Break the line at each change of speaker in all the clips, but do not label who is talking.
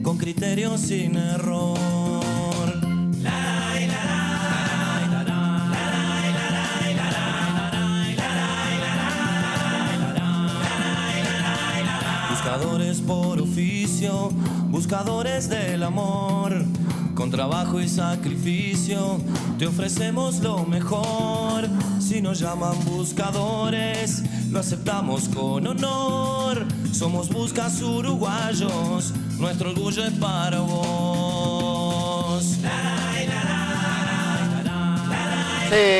con criterio sin error. Buscadores por oficio, buscadores del amor, con trabajo y sacrificio te ofrecemos lo mejor. Si nos llaman buscadores, lo aceptamos con honor. Somos buscas uruguayos, nuestro orgullo es para vos.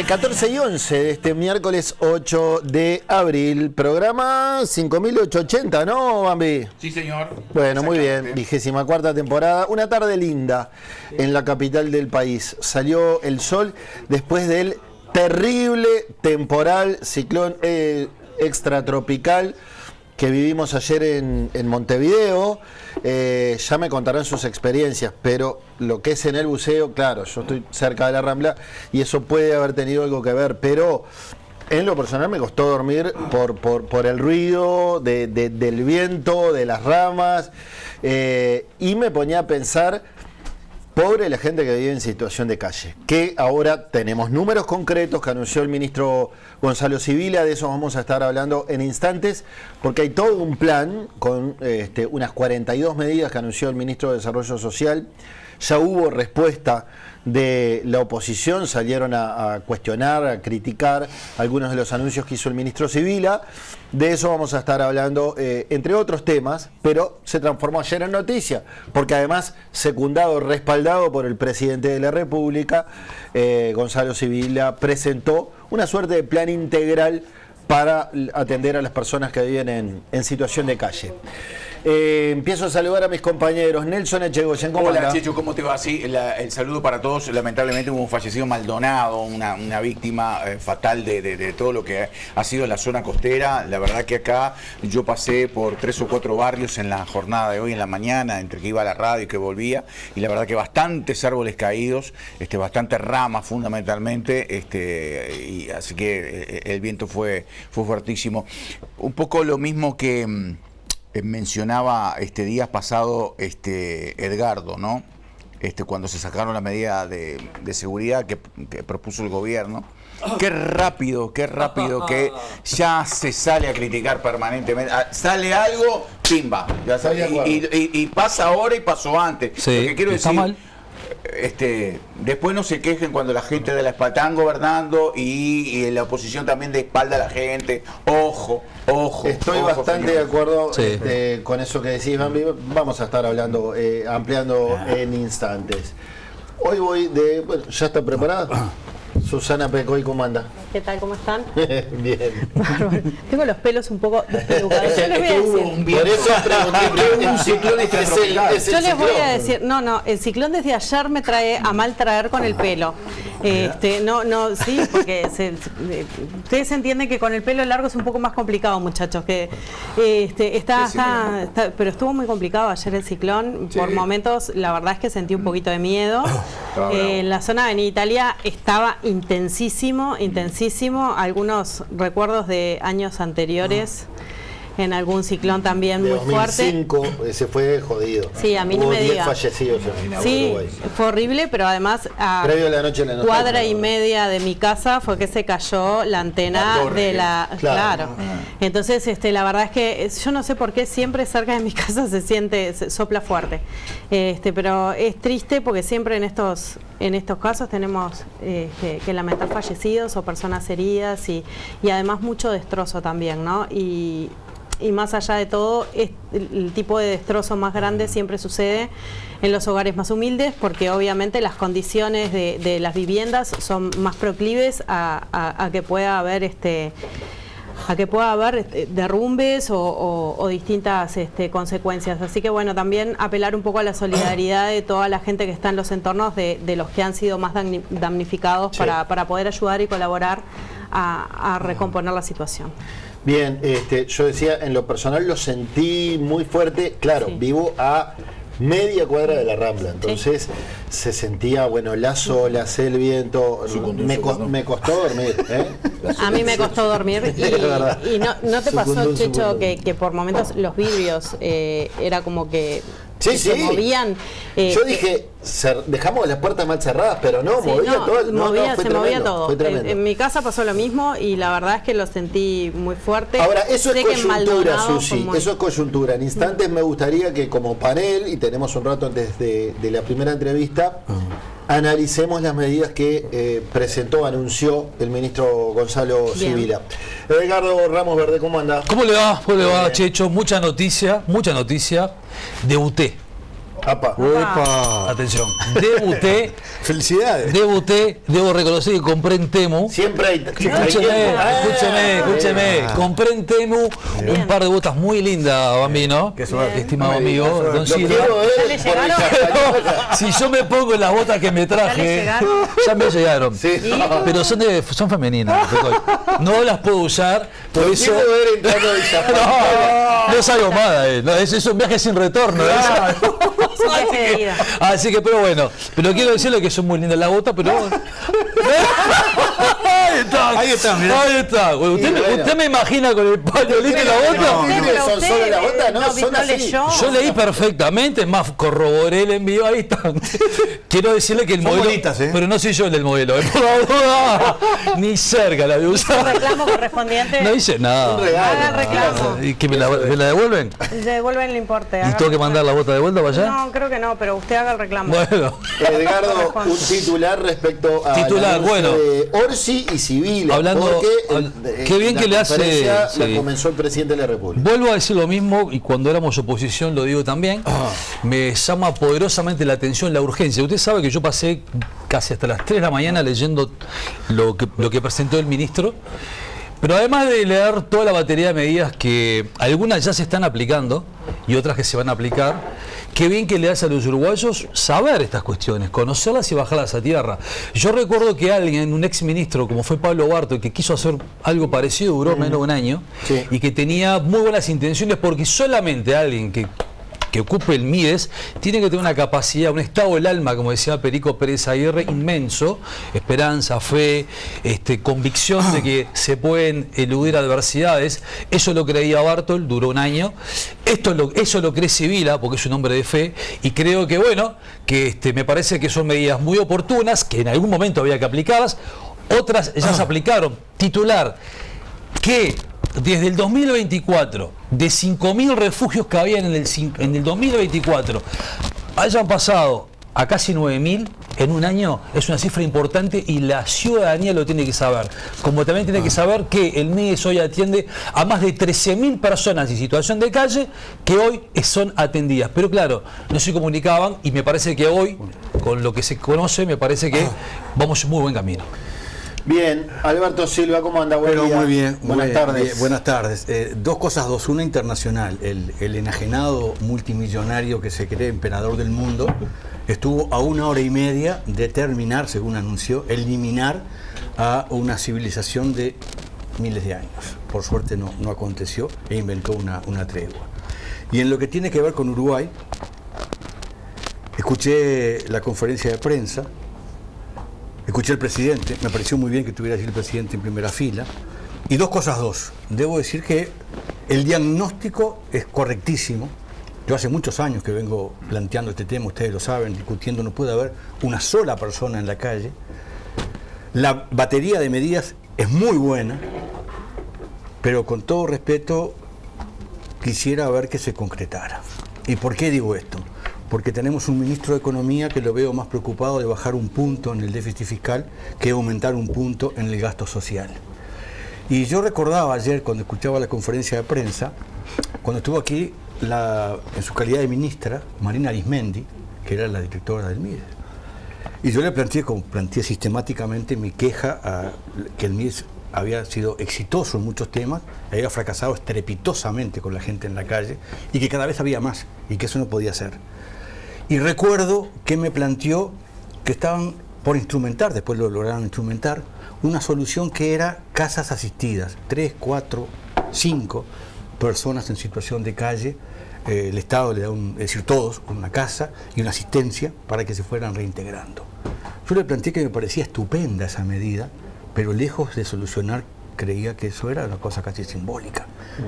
14 y 11 de este miércoles 8 de abril, programa 5880, ¿no, Bambi?
Sí, señor.
Bueno, muy bien, 24ª temporada, una tarde linda en la capital del país. Salió el sol después del terrible temporal ciclón extratropical que vivimos ayer en Montevideo. Ya me contarán sus experiencias, pero lo que es en el buceo, claro, yo estoy cerca de la Rambla y eso puede haber tenido algo que ver, pero en lo personal me costó dormir por el ruido del viento, de las ramas, y me ponía a pensar, pobre la gente que vive en situación de calle, que ahora tenemos números concretos que anunció el ministro Gonzalo Sibila. De eso vamos a estar hablando en instantes, porque hay todo un plan con unas 42 medidas que anunció el ministro de Desarrollo Social. Ya hubo respuesta de la oposición, salieron a cuestionar, a criticar algunos de los anuncios que hizo el ministro Sibila. De eso vamos a estar hablando, entre otros temas, pero se transformó ayer en noticia, porque además secundado, respaldado por el presidente de la República, Gonzalo Sibila presentó una suerte de plan integral para atender a las personas que viven en situación de calle. Empiezo a saludar a mis compañeros. Nelson Echegoyen, ¿cómo
Hola,
anda?
Checho, ¿cómo te va? Sí, el saludo para todos. Lamentablemente hubo un fallecido Maldonado, una víctima fatal de todo lo que ha sido la zona costera. La verdad que acá yo pasé por 3 o 4 barrios en la jornada de hoy en la mañana, entre que iba a la radio y que volvía, y la verdad que bastantes árboles caídos, bastantes ramas fundamentalmente, y así que el viento fue fuertísimo. Un poco lo mismo que mencionaba días pasado Edgardo, ¿no? Cuando se sacaron las medidas de seguridad que propuso el gobierno. Qué rápido que ya se sale a criticar permanentemente. Sale algo, pimba. Y pasa ahora y pasó antes.
Sí,
lo que quiero
está
decir,
mal.
Después no se quejen cuando la gente de la espalda están gobernando y la oposición también de espalda a la gente. Ojo.
Estoy bastante de acuerdo con eso que decís, Bambi. Vamos a estar hablando, ampliando en instantes. Hoy voy de... Bueno, ¿ya está preparada? Susana Pecoy, ¿cómo anda?
¿Qué tal? ¿Cómo están?
Bien.
Bárbaro. Tengo los pelos un poco despelucados. Yo les voy a decir.
Por eso pregunté un ciclón extratropical.
Yo les voy a decir, no, el ciclón desde ayer me trae a mal traer con el pelo. Sí, porque ustedes entienden que con el pelo largo es un poco más complicado, muchachos. Que pero estuvo muy complicado ayer el ciclón. Sí. Por momentos, la verdad es que sentí un poquito de miedo. En la zona de Italia estaba intensísimo. Algunos recuerdos de años anteriores. En algún ciclón también muy fuerte.
2005, ese fue jodido.
Sí, a mí no me diga.
10 fallecidos en Uruguay.
Fue horrible, pero además
previo a la noche de la
cuadra y media de mi casa fue que se cayó la antena de la... Claro. Entonces, la verdad es que yo no sé por qué siempre cerca de mi casa se sopla fuerte. Pero es triste porque siempre en estos casos tenemos que lamentar fallecidos o personas heridas y además mucho destrozo también, ¿no? Y más allá de todo, el tipo de destrozo más grande siempre sucede en los hogares más humildes, porque obviamente las condiciones de las viviendas son más proclives a que pueda haber derrumbes o distintas consecuencias. Así que bueno, también apelar un poco a la solidaridad de toda la gente que está en los entornos de los que han sido más damnificados, sí, para poder ayudar y colaborar a recomponer la situación.
Bien, yo decía, en lo personal lo sentí muy fuerte. Claro, sí, vivo a media cuadra de la Rambla, entonces se sentía, las olas, el viento. Me costó dormir.
A mí me costó dormir y no te pasó, Checho, que por momentos los vidrios era como que
Sí,
que se movían.
Yo dije, dejamos las puertas mal cerradas, pero no,
sí,
movía todo.
Se movía todo.
Fue tremendo.
En mi casa pasó lo mismo y la verdad es que lo sentí muy fuerte.
Ahora, eso
sé
es coyuntura, Susi, eso es coyuntura. En instantes me gustaría que como panel, y tenemos un rato desde de la primera entrevista, analicemos las medidas que anunció el ministro Gonzalo Sibila. Edgardo Ramos Verde, ¿cómo anda?
¿Cómo le va? ¿Cómo le va, Checho? Mucha noticia. Debuté.
¡Apa!
Atención, debuté.
Felicidades.
Debuté, debo reconocer que compré en Temu.
Siempre hay.
Escúcheme. Compré en Temu un par de botas muy lindas, Bambino. Estimado amigo, don Silva. Si yo me pongo las botas que me traje, ya me llegaron. Sí. Pero son femeninas. No las puedo usar, por eso. No salgo más. Es un viaje sin retorno. Así que, pero bueno, pero quiero decirle que son muy lindas las botas, pero ahí está. ¿Usted me imagina con el pañolito y la bota?
No, son solo las botas, no, son así.
Yo leí perfectamente, más corroboré el envío, ahí están. Quiero decirle que el modelo, bonitas, pero no soy yo el del modelo, por la duda, ni cerca la voy a usar.
Un reclamo correspondiente.
No dice nada.
Hagan reclamo.
¿Y que me la devuelven?
Devuelven el importe.
¿Y tengo que mandar la bota de vuelta para allá?
No, creo que no, pero usted haga el reclamo.
Bueno. Edgardo, un titular respecto a de Orsi y Sibila.
Hablando, qué bien que le hace.
La comenzó el presidente de la República.
Vuelvo a decir lo mismo, y cuando éramos oposición lo digo también. Me llama poderosamente la atención la urgencia. Usted sabe que yo pasé casi hasta las 3 de la mañana leyendo lo que presentó el ministro. Pero además de leer toda la batería de medidas que algunas ya se están aplicando y otras que se van a aplicar, qué bien que le hace a los uruguayos saber estas cuestiones, conocerlas y bajarlas a tierra. Yo recuerdo que alguien, un ex ministro como fue Pablo Barto, que quiso hacer algo parecido, duró menos de un año, y que tenía muy buenas intenciones, porque solamente alguien que ocupe el MIDES, tiene que tener una capacidad, un estado del alma, como decía Perico Pérez Aguirre, inmenso, esperanza, fe, convicción de que se pueden eludir adversidades. Eso lo creía Bartol, duró un año. Eso lo cree Sibila, porque es un hombre de fe, y creo que, bueno, que me parece que son medidas muy oportunas, que en algún momento había que aplicarlas, otras ya se aplicaron. Titular, que desde el 2024, de 5.000 refugios que habían en el 2024, hayan pasado a casi 9.000 en un año, es una cifra importante y la ciudadanía lo tiene que saber. Como también tiene que saber que el MIDES hoy atiende a más de 13.000 personas en situación de calle que hoy son atendidas. Pero claro, no se comunicaban, y me parece que hoy, con lo que se conoce, me parece que vamos en muy buen camino.
Bien, Alberto Silva, ¿cómo anda? Buen día.
Muy bien.
Buenas tardes.
Buenas tardes. Dos cosas, una internacional. El enajenado multimillonario que se cree emperador del mundo estuvo a 1 hora y media de terminar, según anunció, eliminar a una civilización de miles de años. Por suerte no aconteció, e inventó una tregua. Y en lo que tiene que ver con Uruguay, escuché la conferencia de prensa. Escuché al presidente, me pareció muy bien que tuviera allí el presidente en primera fila. Y dos cosas. Debo decir que el diagnóstico es correctísimo. Yo hace muchos años que vengo planteando este tema, ustedes lo saben, discutiendo, no puede haber una sola persona en la calle. La batería de medidas es muy buena, pero con todo respeto quisiera ver que se concretara. ¿Y por qué digo esto? Porque tenemos un ministro de Economía que lo veo más preocupado de bajar un punto en el déficit fiscal que aumentar un punto en el gasto social. Y yo recordaba ayer, cuando escuchaba la conferencia de prensa, cuando estuvo aquí en su calidad de ministra, Marina Arismendi, que era la directora del MIDES. Y yo le planteé sistemáticamente mi queja a que el MIDES había sido exitoso en muchos temas, había fracasado estrepitosamente con la gente en la calle, y que cada vez había más, y que eso no podía ser. Y recuerdo que me planteó que estaban por instrumentar, después lo lograron instrumentar, una solución que era casas asistidas, 3, 4, 5 personas en situación de calle. El Estado le da es decir, todos, una casa y una asistencia para que se fueran reintegrando. Yo le planteé que me parecía estupenda esa medida, pero lejos de solucionar, creía que eso era una cosa casi simbólica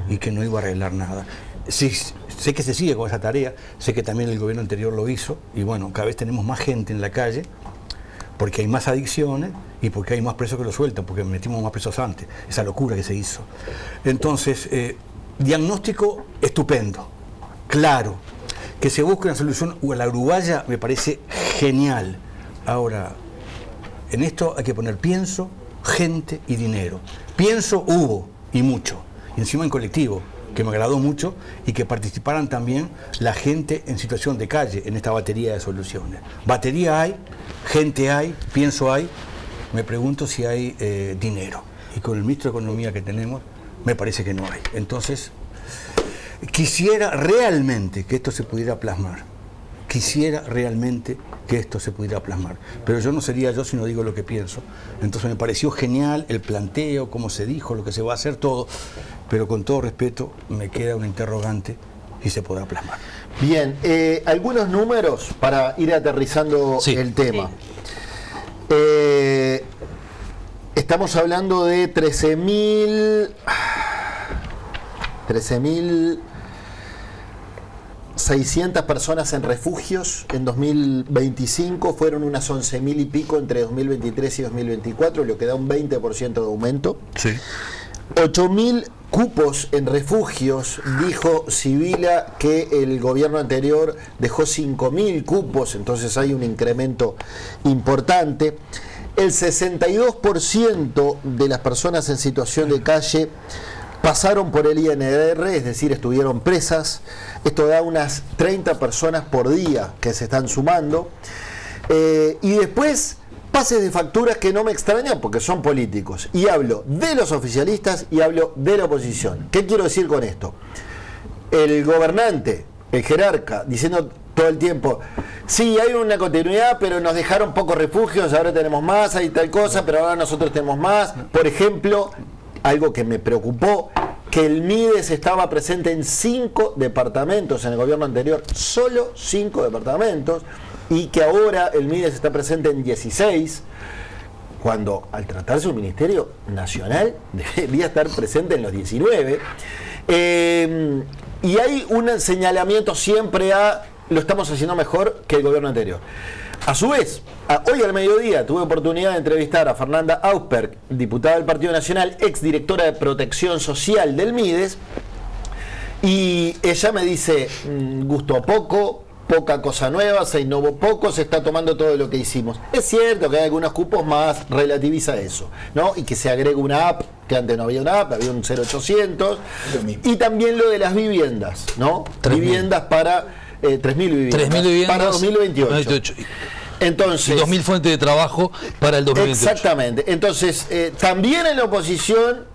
y que no iba a arreglar nada. sí, sé que se sigue con esa tarea, sé que también el gobierno anterior lo hizo, y bueno, cada vez tenemos más gente en la calle, porque hay más adicciones y porque hay más presos que lo sueltan, porque metimos más presos antes, esa locura que se hizo. Entonces, diagnóstico estupendo, claro, que se busque una solución a la uruguaya me parece genial. Ahora, en esto hay que poner pienso, gente y dinero. Pienso hubo, y mucho, y encima en colectivo, que me agradó mucho, y que participaran también la gente en situación de calle en esta batería de soluciones. Batería hay, gente hay, pienso hay, me pregunto si hay dinero. Y con el ministro de Economía que tenemos, me parece que no hay. Entonces, quisiera realmente que esto se pudiera plasmar. Quisiera realmente que esto se pudiera plasmar. Pero yo no sería yo si no digo lo que pienso. Entonces me pareció genial el planteo, cómo se dijo, lo que se va a hacer, todo. Pero con todo respeto, me queda un interrogante si se podrá plasmar.
Bien, algunos números para ir aterrizando el tema. Sí. Estamos hablando de 13.600 personas en refugios en 2025, fueron unas 11.000 y pico entre 2023 y 2024, lo que da un 20% de aumento.
Sí.
8.000 cupos en refugios, dijo Sibila que el gobierno anterior dejó 5.000 cupos, entonces hay un incremento importante. El 62% de las personas en situación de calle pasaron por el INR, es decir, estuvieron presas. Esto da unas 30 personas por día que se están sumando. Y después, pases de facturas que no me extrañan porque son políticos. Y hablo de los oficialistas y hablo de la oposición. ¿Qué quiero decir con esto? El gobernante, el jerarca, diciendo todo el tiempo, sí, hay una continuidad, pero nos dejaron pocos refugios, ahora tenemos más, hay tal cosa, pero ahora nosotros tenemos más. Por ejemplo, algo que me preocupó, que el MIDES estaba presente en 5 departamentos en el gobierno anterior, solo 5 departamentos, y que ahora el MIDES está presente en 16, cuando al tratarse de un ministerio nacional debería estar presente en los 19. Y hay un señalamiento siempre a lo estamos haciendo mejor que el gobierno anterior. A su vez, hoy al mediodía tuve oportunidad de entrevistar a Fernanda Ausberg, diputada del Partido Nacional, exdirectora de Protección Social del MIDES, y ella me dice, gustó poco, poca cosa nueva, se innovó poco, se está tomando todo lo que hicimos. Es cierto que hay algunos cupos más, relativiza eso, ¿no? Y que se agrega una app, que antes no había una app, había un 0800, y también lo de las viviendas, ¿no?
3.000.
Viviendas para 3.000 viviendas,
3.000 viviendas
para 2028. Entonces,
y 2.000 fuentes de trabajo para el 2028.
Exactamente. Entonces, también en la oposición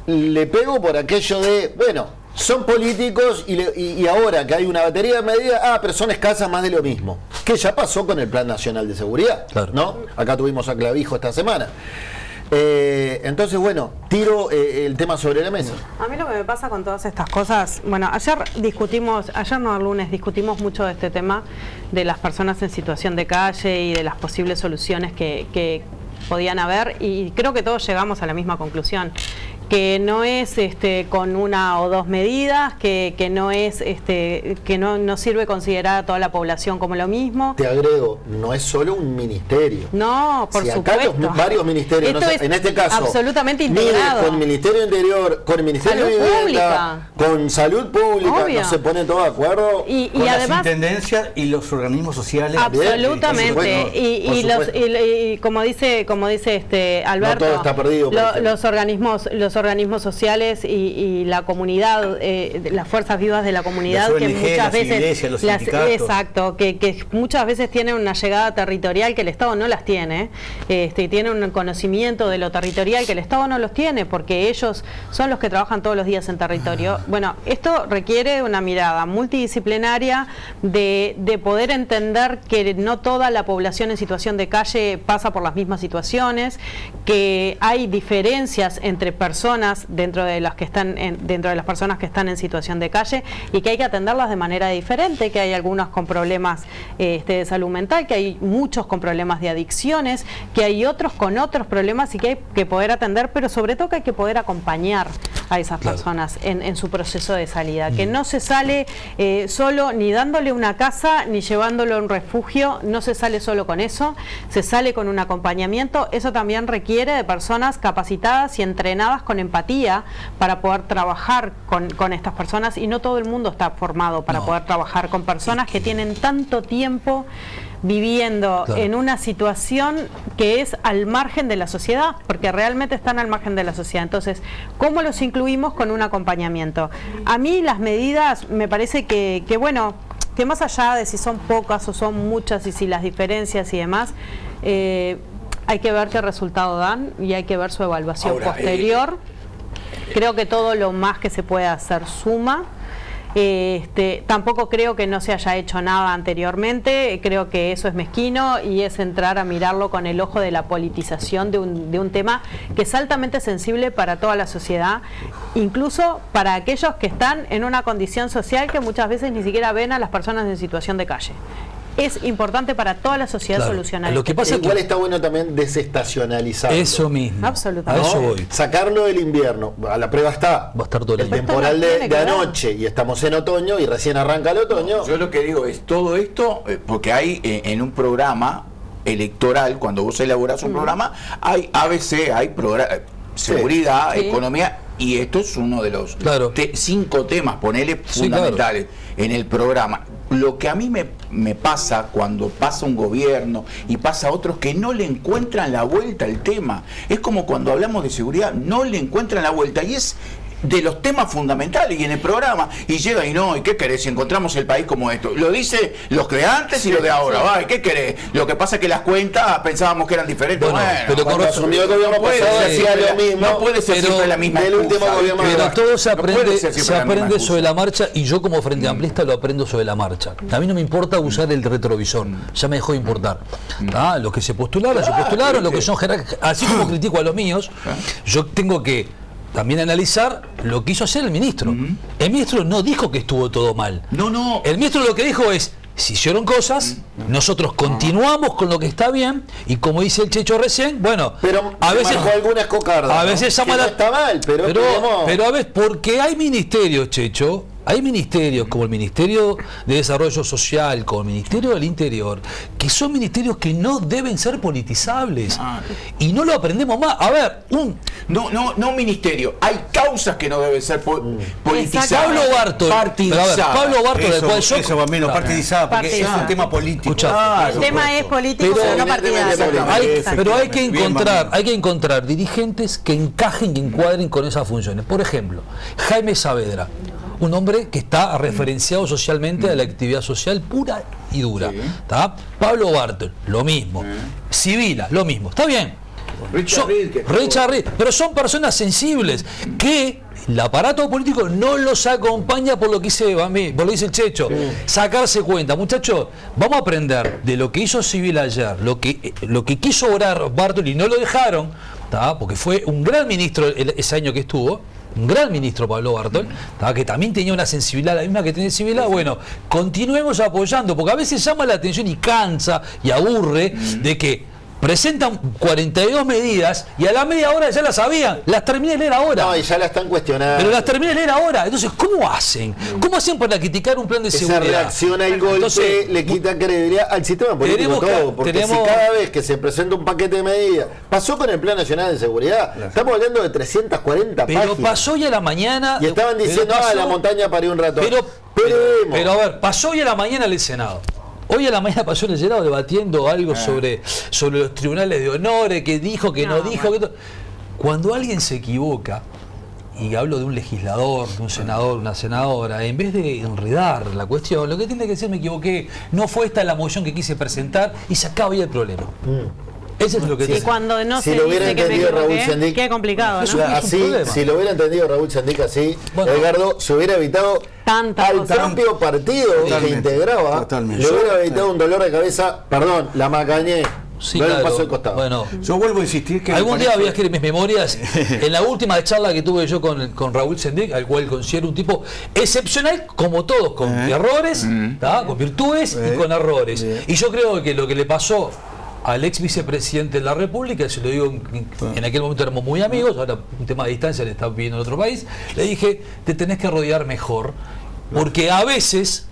le pego por aquello de, bueno, son políticos y ahora que hay una batería de medidas, pero son escasas, más de lo mismo. Que ya pasó con el Plan Nacional de Seguridad, claro, ¿no? Acá tuvimos a Clavijo esta semana. Entonces, bueno, tiro el tema sobre la mesa.
A mí lo que me pasa con todas estas cosas, bueno, ayer no, el lunes, discutimos mucho de este tema de las personas en situación de calle y de las posibles soluciones que podían haber, y creo que todos llegamos a la misma conclusión, que no es con una o dos medidas, que no es que no sirve considerar a toda la población como lo mismo.
Te agrego, no es solo un ministerio.
No, por supuesto.
Acá varios ministerios,
esto es
en este caso
absolutamente integrado.
Con el Ministerio de Interior, con el Ministerio de Vivienda, con Salud Pública,
obvio,
no se ponen todos de acuerdo.
Y con además, las intendencias y los organismos sociales.
Absolutamente. Y como dice Alberto,
no todo está perdido,
los organismos sociales y la comunidad, las fuerzas vivas de la comunidad,
ONG,
que muchas veces
iglesias, los sindicatos.
Exacto, que muchas veces tienen una llegada territorial que el Estado no las tiene, y tienen un conocimiento de lo territorial que el Estado no los tiene, porque ellos son los que trabajan todos los días en territorio. Bueno, esto requiere una mirada multidisciplinaria de poder entender que no toda la población en situación de calle pasa por las mismas situaciones, que hay diferencias entre personas personas dentro de las que están dentro de las personas que están en situación de calle, y que hay que atenderlas de manera diferente, que hay algunos con problemas de salud mental, que hay muchos con problemas de adicciones, que hay otros con otros problemas, y que hay que poder atender, pero sobre todo que hay que poder acompañar a esas personas en su proceso de salida, que no se sale solo ni dándole una casa ni llevándolo a un refugio, no se sale solo con eso, se sale con un acompañamiento. Eso también requiere de personas capacitadas y entrenadas con empatía para poder trabajar con estas personas, y no todo el mundo está formado para poder trabajar con personas que tienen tanto tiempo viviendo en una situación que es al margen de la sociedad, porque realmente están al margen de la sociedad. Entonces, ¿cómo los incluimos con un acompañamiento? A mí las medidas me parece que bueno, que más allá de si son pocas o son muchas y si las diferencias y demás, hay que ver qué resultado dan y hay que ver su evaluación posterior. Creo que todo lo más que se puede hacer suma. Tampoco creo que no se haya hecho nada anteriormente, creo que eso es mezquino y es entrar a mirarlo con el ojo de la politización de un tema que es altamente sensible para toda la sociedad, incluso para aquellos que están en una condición social que muchas veces ni siquiera ven a las personas en situación de calle. Es importante para toda la sociedad solucionar.
Lo que pasa
igual está bueno también desestacionalizarlo.
Eso mismo.
Absolutamente.
A eso voy.
Sacarlo del invierno. A la prueba está.
Va a estar todo
el temporal de anoche, y estamos en otoño y recién arranca el otoño.
Yo lo que digo es todo esto, porque hay en un programa electoral, cuando vos elaborás un programa, hay ABC, hay seguridad, economía, y esto es uno de los 5 temas, ponele, fundamentales en el programa. Lo que a mí me pasa cuando pasa un gobierno y pasa a otros que no le encuentran la vuelta al tema, es como cuando hablamos de seguridad, no le encuentran la vuelta, y es de los temas fundamentales, y en el programa, y llega y no, ¿y qué querés si encontramos el país como esto? Lo dice los de antes y los de ahora, ¿y qué querés? Lo que pasa es que las cuentas pensábamos que eran diferentes.
Bueno, pero
cuando asumió el gobierno pasado hacía lo mismo.
No puede ser siempre la misma
del último gobierno.
Pero todo se aprende sobre la marcha, y yo como Frente Amplista lo aprendo sobre la marcha. A mí no me importa usar el retrovisor, ya me dejó de importar. Los que se postularon, los que son jerarcas, así como critico a los míos, yo tengo que también analizar lo que hizo hacer el ministro. El ministro no dijo que estuvo todo mal.
No.
El ministro lo que dijo es: se hicieron cosas, nosotros continuamos con lo que está bien, y como dice el Checho recién, bueno,
pero
a veces
algunas cocardas,
a veces
no está mal, pero
a veces, porque hay ministerios, Checho, hay ministerios como el Ministerio de Desarrollo Social, como el Ministerio del Interior, que son ministerios que no deben ser politizables, y no lo aprendemos más. A ver,
no ministerio, hay causas que no deben ser politizadas.
Pablo Bartol, Pablo Bartol, del cual yo,
eso va menos partidizada, porque es un tema político.
El tema es político, pero no partidario.
Pero hay que encontrar dirigentes que encajen y encuadren con esas funciones. Por ejemplo, Jaime Saavedra, un hombre que está referenciado socialmente a la actividad social pura y dura. Pablo Bartol, lo mismo. Sibila, lo mismo. Está bien. Richard Reed, pero son personas sensibles que el aparato político no los acompaña, por lo que dice el Checho. Sacarse cuenta, muchachos, vamos a aprender de lo que hizo Sibila ayer, lo que quiso orar Bartol y no lo dejaron, porque fue un gran ministro ese año que estuvo. Un gran ministro, Pablo Bartol, que también tenía una sensibilidad, la misma que tenía Sibila. Bueno, continuemos apoyando, porque a veces llama la atención y cansa y aburre de que presentan 42 medidas y a la media hora ya las sabían, las terminé de leer ahora.
No, y ya las están cuestionando.
Pero las terminé de leer ahora. Entonces, ¿cómo hacen? ¿Cómo hacen para criticar un plan de seguridad?
Esa reacción al golpe. Entonces, le quita credibilidad al sistema político todo. Porque si cada vez que se presenta un paquete de medidas, pasó con el Plan Nacional de Seguridad, estamos hablando de 340 páginas.
Pero pasó hoy a la mañana.
Y estaban diciendo, la montaña parió un rato.
Pero a ver, pasó hoy a la mañana en el Senado. Hoy a la mañana pasó en el Senado debatiendo algo sobre los tribunales de honores, que dijo, que no dijo. Cuando alguien se equivoca, y hablo de un legislador, de un senador, una senadora, en vez de enredar la cuestión, lo que tiene que decir: me equivoqué, no fue esta la moción que quise presentar, y se acaba ahí el problema. Eso es lo que
y cuando no
si
se
lo hubiera
dice
entendido
que me
Raúl Sendic,
qué complicado, ¿no?
Si lo hubiera entendido Raúl Sendic así, Edgardo, se hubiera evitado al propio partido que integraba, le hubiera evitado un dolor de cabeza, la macañé.
Sí,
Luego
claro.
pasó al costado.
Bueno,
Yo vuelvo a insistir que...
algún
me
día
parece-
voy a escribir mis memorias. En la última charla que tuve yo con Raúl Sendic, al cual considero un tipo excepcional, como todos, con errores, ¿tá? Con virtudes y con errores. Y yo creo que lo que le pasó al ex vicepresidente de la República, se lo digo, en aquel momento éramos muy amigos, ahora un tema de distancia, le está viviendo en otro país, le dije, te tenés que rodear mejor. Porque a veces,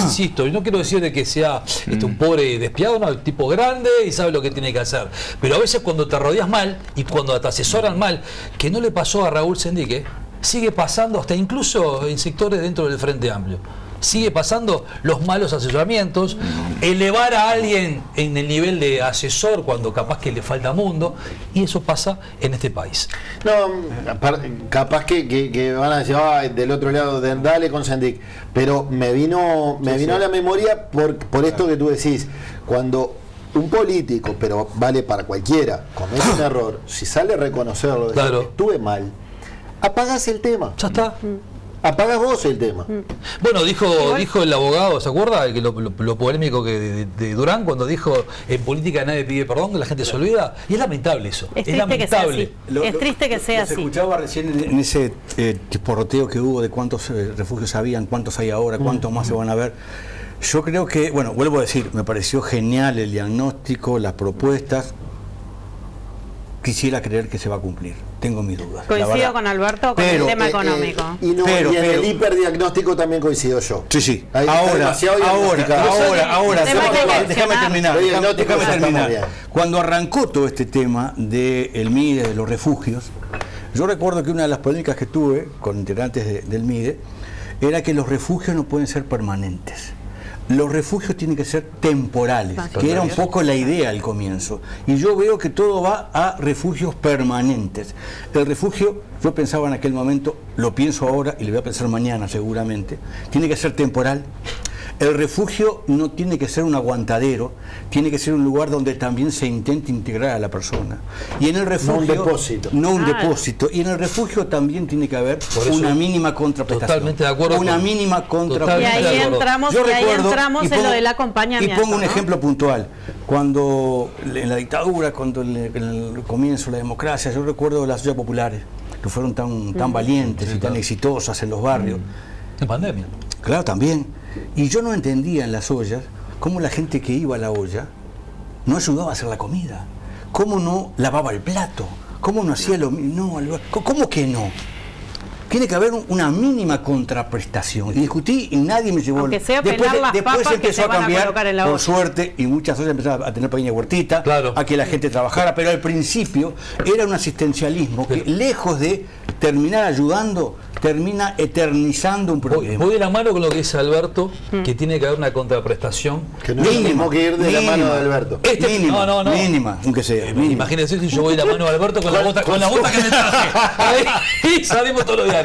insisto, yo no quiero decir de que sea un pobre despiadado, no, el tipo grande y sabe lo que tiene que hacer. Pero a veces cuando te rodeas mal y cuando te asesoran mal, que no le pasó a Raúl Sendic, sigue pasando hasta incluso en sectores dentro del Frente Amplio. Sigue pasando los malos asesoramientos, elevar a alguien en el nivel de asesor cuando capaz que le falta mundo, y eso pasa en este país.
No, capaz que van a decir, del otro lado, dale con Sendic, pero me vino a la memoria por esto que tú decís, cuando un político, pero vale para cualquiera, comete un error, si sale a reconocerlo, decir,
Claro.
estuve mal, apagás el tema,
Ya está.
apagás vos el tema.
Bueno, dijo el abogado, ¿se acuerda? Que lo polémico que de Durán, cuando dijo en política nadie pide perdón, que la gente se olvida. Y es lamentable eso.
Es
Es
triste que sea
lamentable.
así. Es triste que sea
los
así.
escuchaba recién en ese porroteo que hubo de cuántos refugios habían, cuántos hay ahora, cuántos más se van a ver. Yo creo que, bueno, vuelvo a decir, me pareció genial el diagnóstico, las propuestas. Quisiera creer que se va a cumplir. Tengo mis dudas. la
Coincido
verdad.
con Alberto con
Pero,
el tema económico.
Y en el hiperdiagnóstico también coincido yo.
Sí.
Ahí está demasiado diagnosticado.
Ahora,
El tema es que hay que
déjame
accionar.
terminar.
Lo diagnóstico
Déjame
ya está
terminar.
muy bien.
Cuando arrancó todo este tema del MIDE, de los refugios, yo recuerdo que una de las polémicas que tuve con integrantes del MIDE era que los refugios no pueden ser permanentes. Los refugios tienen que ser temporales, que era un poco la idea al comienzo. Y yo veo que todo va a refugios permanentes. El refugio, yo pensaba en aquel momento, lo pienso ahora y lo voy a pensar mañana seguramente, tiene que ser temporal. El refugio no tiene que ser un aguantadero, tiene que ser un lugar donde también se intente integrar a la persona. Y en el refugio,
No un depósito.
No un depósito. Y en el refugio también tiene que haber
eso,
una mínima contraprestación.
totalmente de acuerdo
Una
con-
mínima
Y
contraprestación.
Totalmente
ahí
de acuerdo.
entramos,
Yo
y ahí
recuerdo,
entramos
y
en lo
pongo-
del acompañamiento.
Y pongo un
¿no?
ejemplo puntual. Cuando en la dictadura, cuando en el comienzo de la democracia, yo recuerdo las ollas populares, que fueron tan valientes y tan exitosas en los barrios.
En pandemia.
Claro, también. Y yo no entendía en las ollas cómo la gente que iba a la olla no ayudaba a hacer la comida, cómo no lavaba el plato, cómo no hacía lo mismo. No, ¿cómo que no? Tiene que haber una mínima contraprestación. Y discutí y nadie me llevó.
Aunque sea pelar las
después
papas que
empezó
se
a
van a
cambiar,
colocar en la
por
olla.
suerte, y muchas ollas empezaron a tener pequeña huertita,
Claro.
a que la gente trabajara, pero al principio era un asistencialismo que, lejos de terminar ayudando, termina eternizando un problema.
Voy de la mano con lo que dice Alberto, que tiene que haber una contraprestación.
Que no es lo mismo que ir de la mano de Alberto.
Mínima,
no.
mínima, aunque sea. mínima.
Imagínense si yo voy de la mano de Alberto con la bota que me traje. Ahí salimos todos los diarios.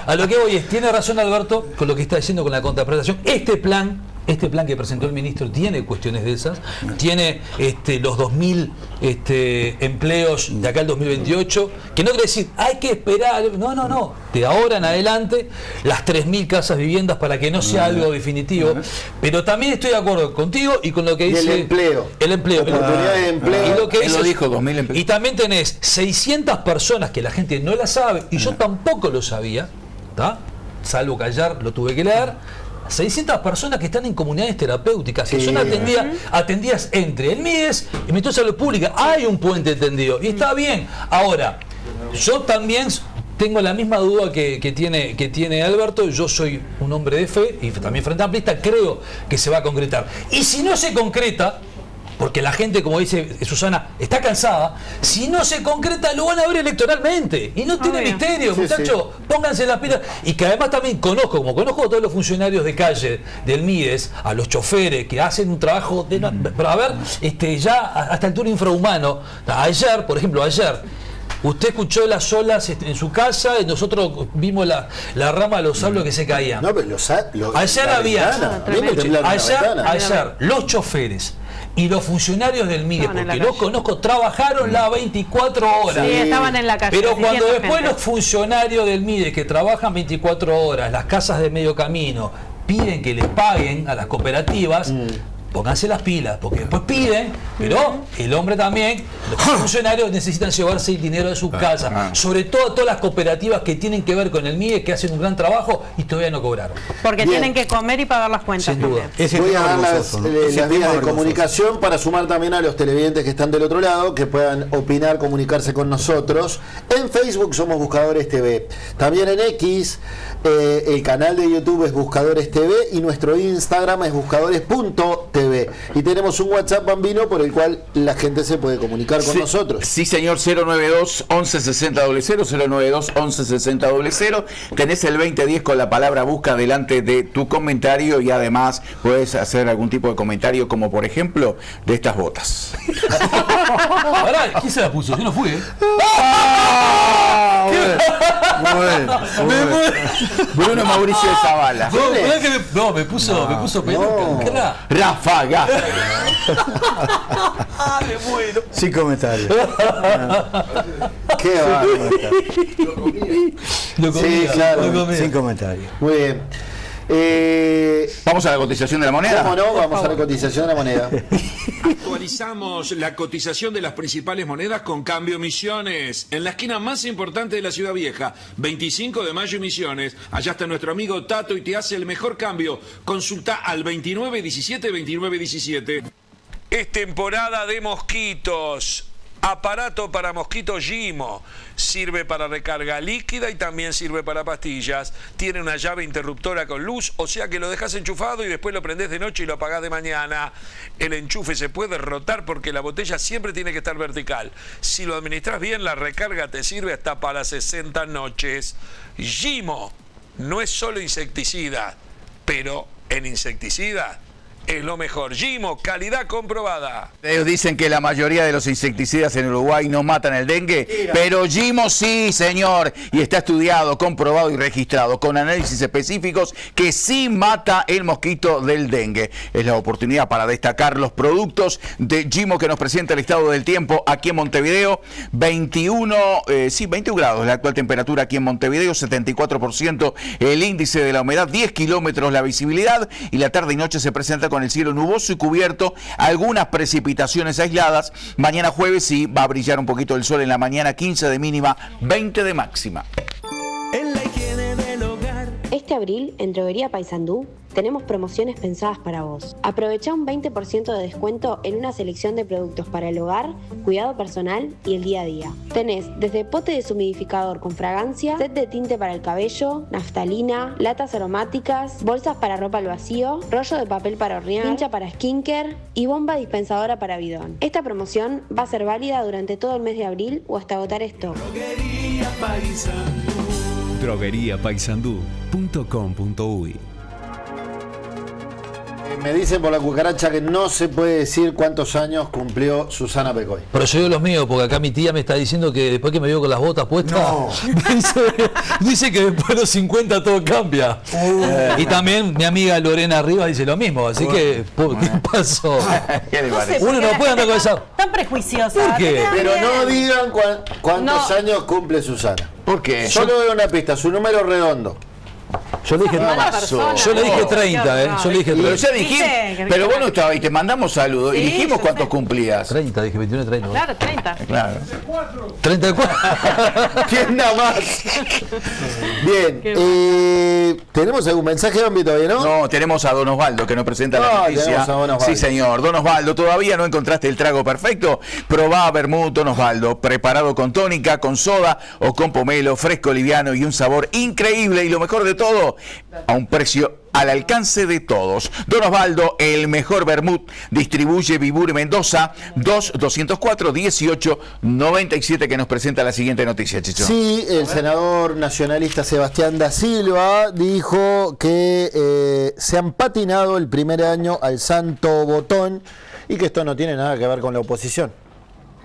A lo que voy es, tiene razón Alberto con lo que está diciendo con la contraprestación. Este plan que presentó el ministro tiene cuestiones de esas, tiene los 2.000 empleos de acá al 2028, que no quiere decir, hay que esperar, no, de ahora en adelante, las 3.000 casas viviendas para que no sea algo definitivo, pero también estoy de acuerdo contigo y con lo que
Y
dice...
el empleo.
El empleo.
Oportunidades de empleo.
Y lo que
Él
dice
lo dijo, 2.000 empleos.
y también tenés 600 personas que la gente no la sabe, y yo tampoco lo sabía, ¿tá? Salvo que ayer lo tuve que leer. 600 personas que están en comunidades terapéuticas, que
Sí.
son atendidas entre el MIDES y el Ministerio de Salud Pública. Hay un puente tendido y está bien. Ahora, yo también tengo la misma duda que tiene Alberto. Yo soy un hombre de fe y también frente amplista, creo que se va a concretar. Y si no se concreta, porque la gente, como dice Susana, está cansada, si no se concreta lo van a ver electoralmente. Y no tiene
Obvio.
misterio,
Sí,
muchachos, pónganse las pilas. Y que además también conozco a todos los funcionarios de calle del MIDES, a los choferes que hacen un trabajo de... Pero a ver, ya hasta altura infrahumano. Ayer, por ejemplo, usted escuchó las olas en su casa y nosotros vimos la rama de los árboles que se caían.
No, pero
Ayer
la
había,
ventana, a mí me
escuche,
temblaron la ventana.
ayer los choferes y los funcionarios del MIDES,
Estaban en la
porque los
calle.
conozco, trabajaron las 24 horas.
Sí, estaban en la calle.
Pero cuando
recibiendo
después
gente.
los funcionarios del MIDES que trabajan 24 horas, las casas de medio camino, piden que les paguen a las cooperativas, pónganse las pilas, porque después piden, pero el hombre también, los funcionarios necesitan llevarse el dinero de sus casas, sobre todo todas las cooperativas que tienen que ver con el MIDE, que hacen un gran trabajo y todavía no cobraron.
Porque
Bien.
tienen que comer y pagar las cuentas.
Sin duda.
también.
Voy a dar las vías de comunicación para sumar también a los televidentes que están del otro lado, que puedan opinar, comunicarse con nosotros. En Facebook somos Buscadores TV. También en X, el canal de YouTube es Buscadores TV y nuestro Instagram es buscadores.tv. Y tenemos un WhatsApp bambino por el cual la gente se puede comunicar con nosotros.
Sí, señor, 092 1160 00, 092 1160 00. Tenés el 2010 con la palabra busca delante de tu comentario y además puedes hacer algún tipo de comentario, como por ejemplo de estas botas.
Pará, ¿quién se la puso? Yo no fui, ¿eh?
Bruno Mauricio de Zavala.
No, ¿verdad que me puso peluca.
Ráfaga.
Me muero.
Sin comentarios.
Qué bárbaro.
Lo comía,
Sí, claro.
lo comía.
Sin comentarios.
Muy bien.
Vamos a la cotización de la moneda.
¿Cómo no? Vamos a la cotización de la moneda.
Actualizamos la cotización de las principales monedas con Cambio Misiones. En la esquina más importante de la Ciudad Vieja, 25 de mayo y Misiones. Allá está nuestro amigo Tato y te hace el mejor cambio. Consulta al 2917-2917. Es temporada de mosquitos. Aparato para mosquitos Gimo. Sirve para recarga líquida y también sirve para pastillas. Tiene una llave interruptora con luz, o sea que lo dejas enchufado y después lo prendés de noche y lo apagás de mañana. El enchufe se puede rotar porque la botella siempre tiene que estar vertical. Si lo administras bien, la recarga te sirve hasta para 60 noches. Gimo no es solo insecticida, pero en insecticida es lo mejor. Gimo, calidad comprobada.
Ellos dicen que la mayoría de los insecticidas en Uruguay no matan el dengue, pero Gimo sí, señor, y está estudiado, comprobado y registrado con análisis específicos que sí mata el mosquito del dengue. Es la oportunidad para destacar los productos de Gimo que nos presenta el estado del tiempo aquí en Montevideo. 21 grados la actual temperatura aquí en Montevideo, 74% el índice de la humedad, 10 kilómetros la visibilidad, y la tarde y noche se presenta con el cielo nuboso y cubierto, algunas precipitaciones aisladas. Mañana jueves sí va a brillar un poquito el sol en la mañana, 15 de mínima, 20 de máxima.
En la higiene del hogar.
Este abril, en Droguería Paysandú, tenemos promociones pensadas para vos. Aprovecha un 20% de descuento en una selección de productos para el hogar, cuidado personal y el día a día. Tenés desde pote deshumidificador con fragancia, set de tinte para el cabello, naftalina, latas aromáticas, bolsas para ropa al vacío, rollo de papel para hornear, pincha para skincare y bomba dispensadora para bidón. Esta promoción va a ser válida durante todo el mes de abril o hasta agotar stock.
Drogueriapaysandú.com.uy.
Me dicen por la cucaracha que no se puede decir cuántos años cumplió Susana Pecoy.
Pero yo digo los míos, porque acá mi tía me está diciendo que después que me vio con las botas puestas, dice que después de los 50 todo cambia. Y también mi amiga Lorena Rivas dice lo mismo, así que, ¿qué pasó?
¿Qué le parece?
Uno no puede andar con esa...
Tan prejuiciosa.
¿Por qué?
Pero no digan cuántos
No.
años cumple Susana.
¿Por qué?
Solo doy una pista, su número redondo.
Yo le dije,
Mala persona.
yo le dije 30, ¿eh? Yo le dije
Pero
30.
ya dijimos, pero vos no estabas y te mandamos saludos y
Sí,
dijimos
yo
cuántos
sé.
cumplías.
30, dije 21, 30.
Claro, 30.
Claro.
34.
¿Quién da más? Bien, ¿tenemos algún mensaje, Bambi, todavía no?
No, tenemos a Don Osvaldo que nos presenta la noticia.
tenemos a Don Osvaldo.
Sí, señor. Don Osvaldo, ¿todavía no encontraste el trago perfecto? Probá vermut Don Osvaldo, preparado con tónica, con soda o con pomelo, fresco, liviano y un sabor increíble. Y lo mejor de todo, a un precio al alcance de todos. Don Osvaldo, el mejor vermut, distribuye Vibur Mendoza, 2-204-18-97, que nos presenta la siguiente noticia, Chicho.
Sí, el senador nacionalista Sebastián da Silva dijo que se han patinado el primer año al santo botón y que esto no tiene nada que ver con la oposición.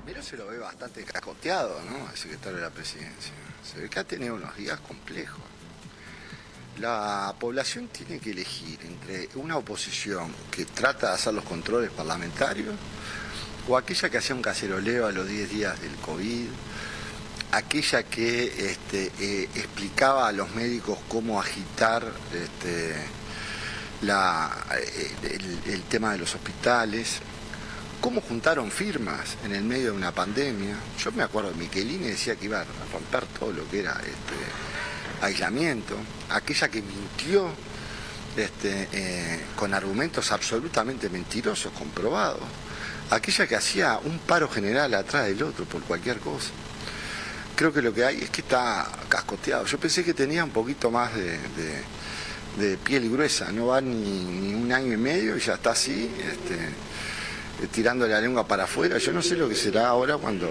Primero se lo ve bastante cascoteado, ¿no? El secretario de la Presidencia. Se ve que ha tenido unos días complejos. La población tiene que elegir entre una oposición que trata de hacer los controles parlamentarios o aquella que hacía un caceroleo a los 10 días del COVID, aquella que explicaba a los médicos cómo agitar el tema de los hospitales, cómo juntaron firmas en el medio de una pandemia. Yo me acuerdo de Michelini decía que iba a romper todo lo que era aislamiento, aquella que mintió con argumentos absolutamente mentirosos, comprobados, aquella que hacía un paro general atrás del otro por cualquier cosa. Creo que lo que hay es que está cascoteado. Yo pensé que tenía un poquito más de piel gruesa, no va ni un año y medio y ya está así, tirando la lengua para afuera. Yo no sé lo que será ahora cuando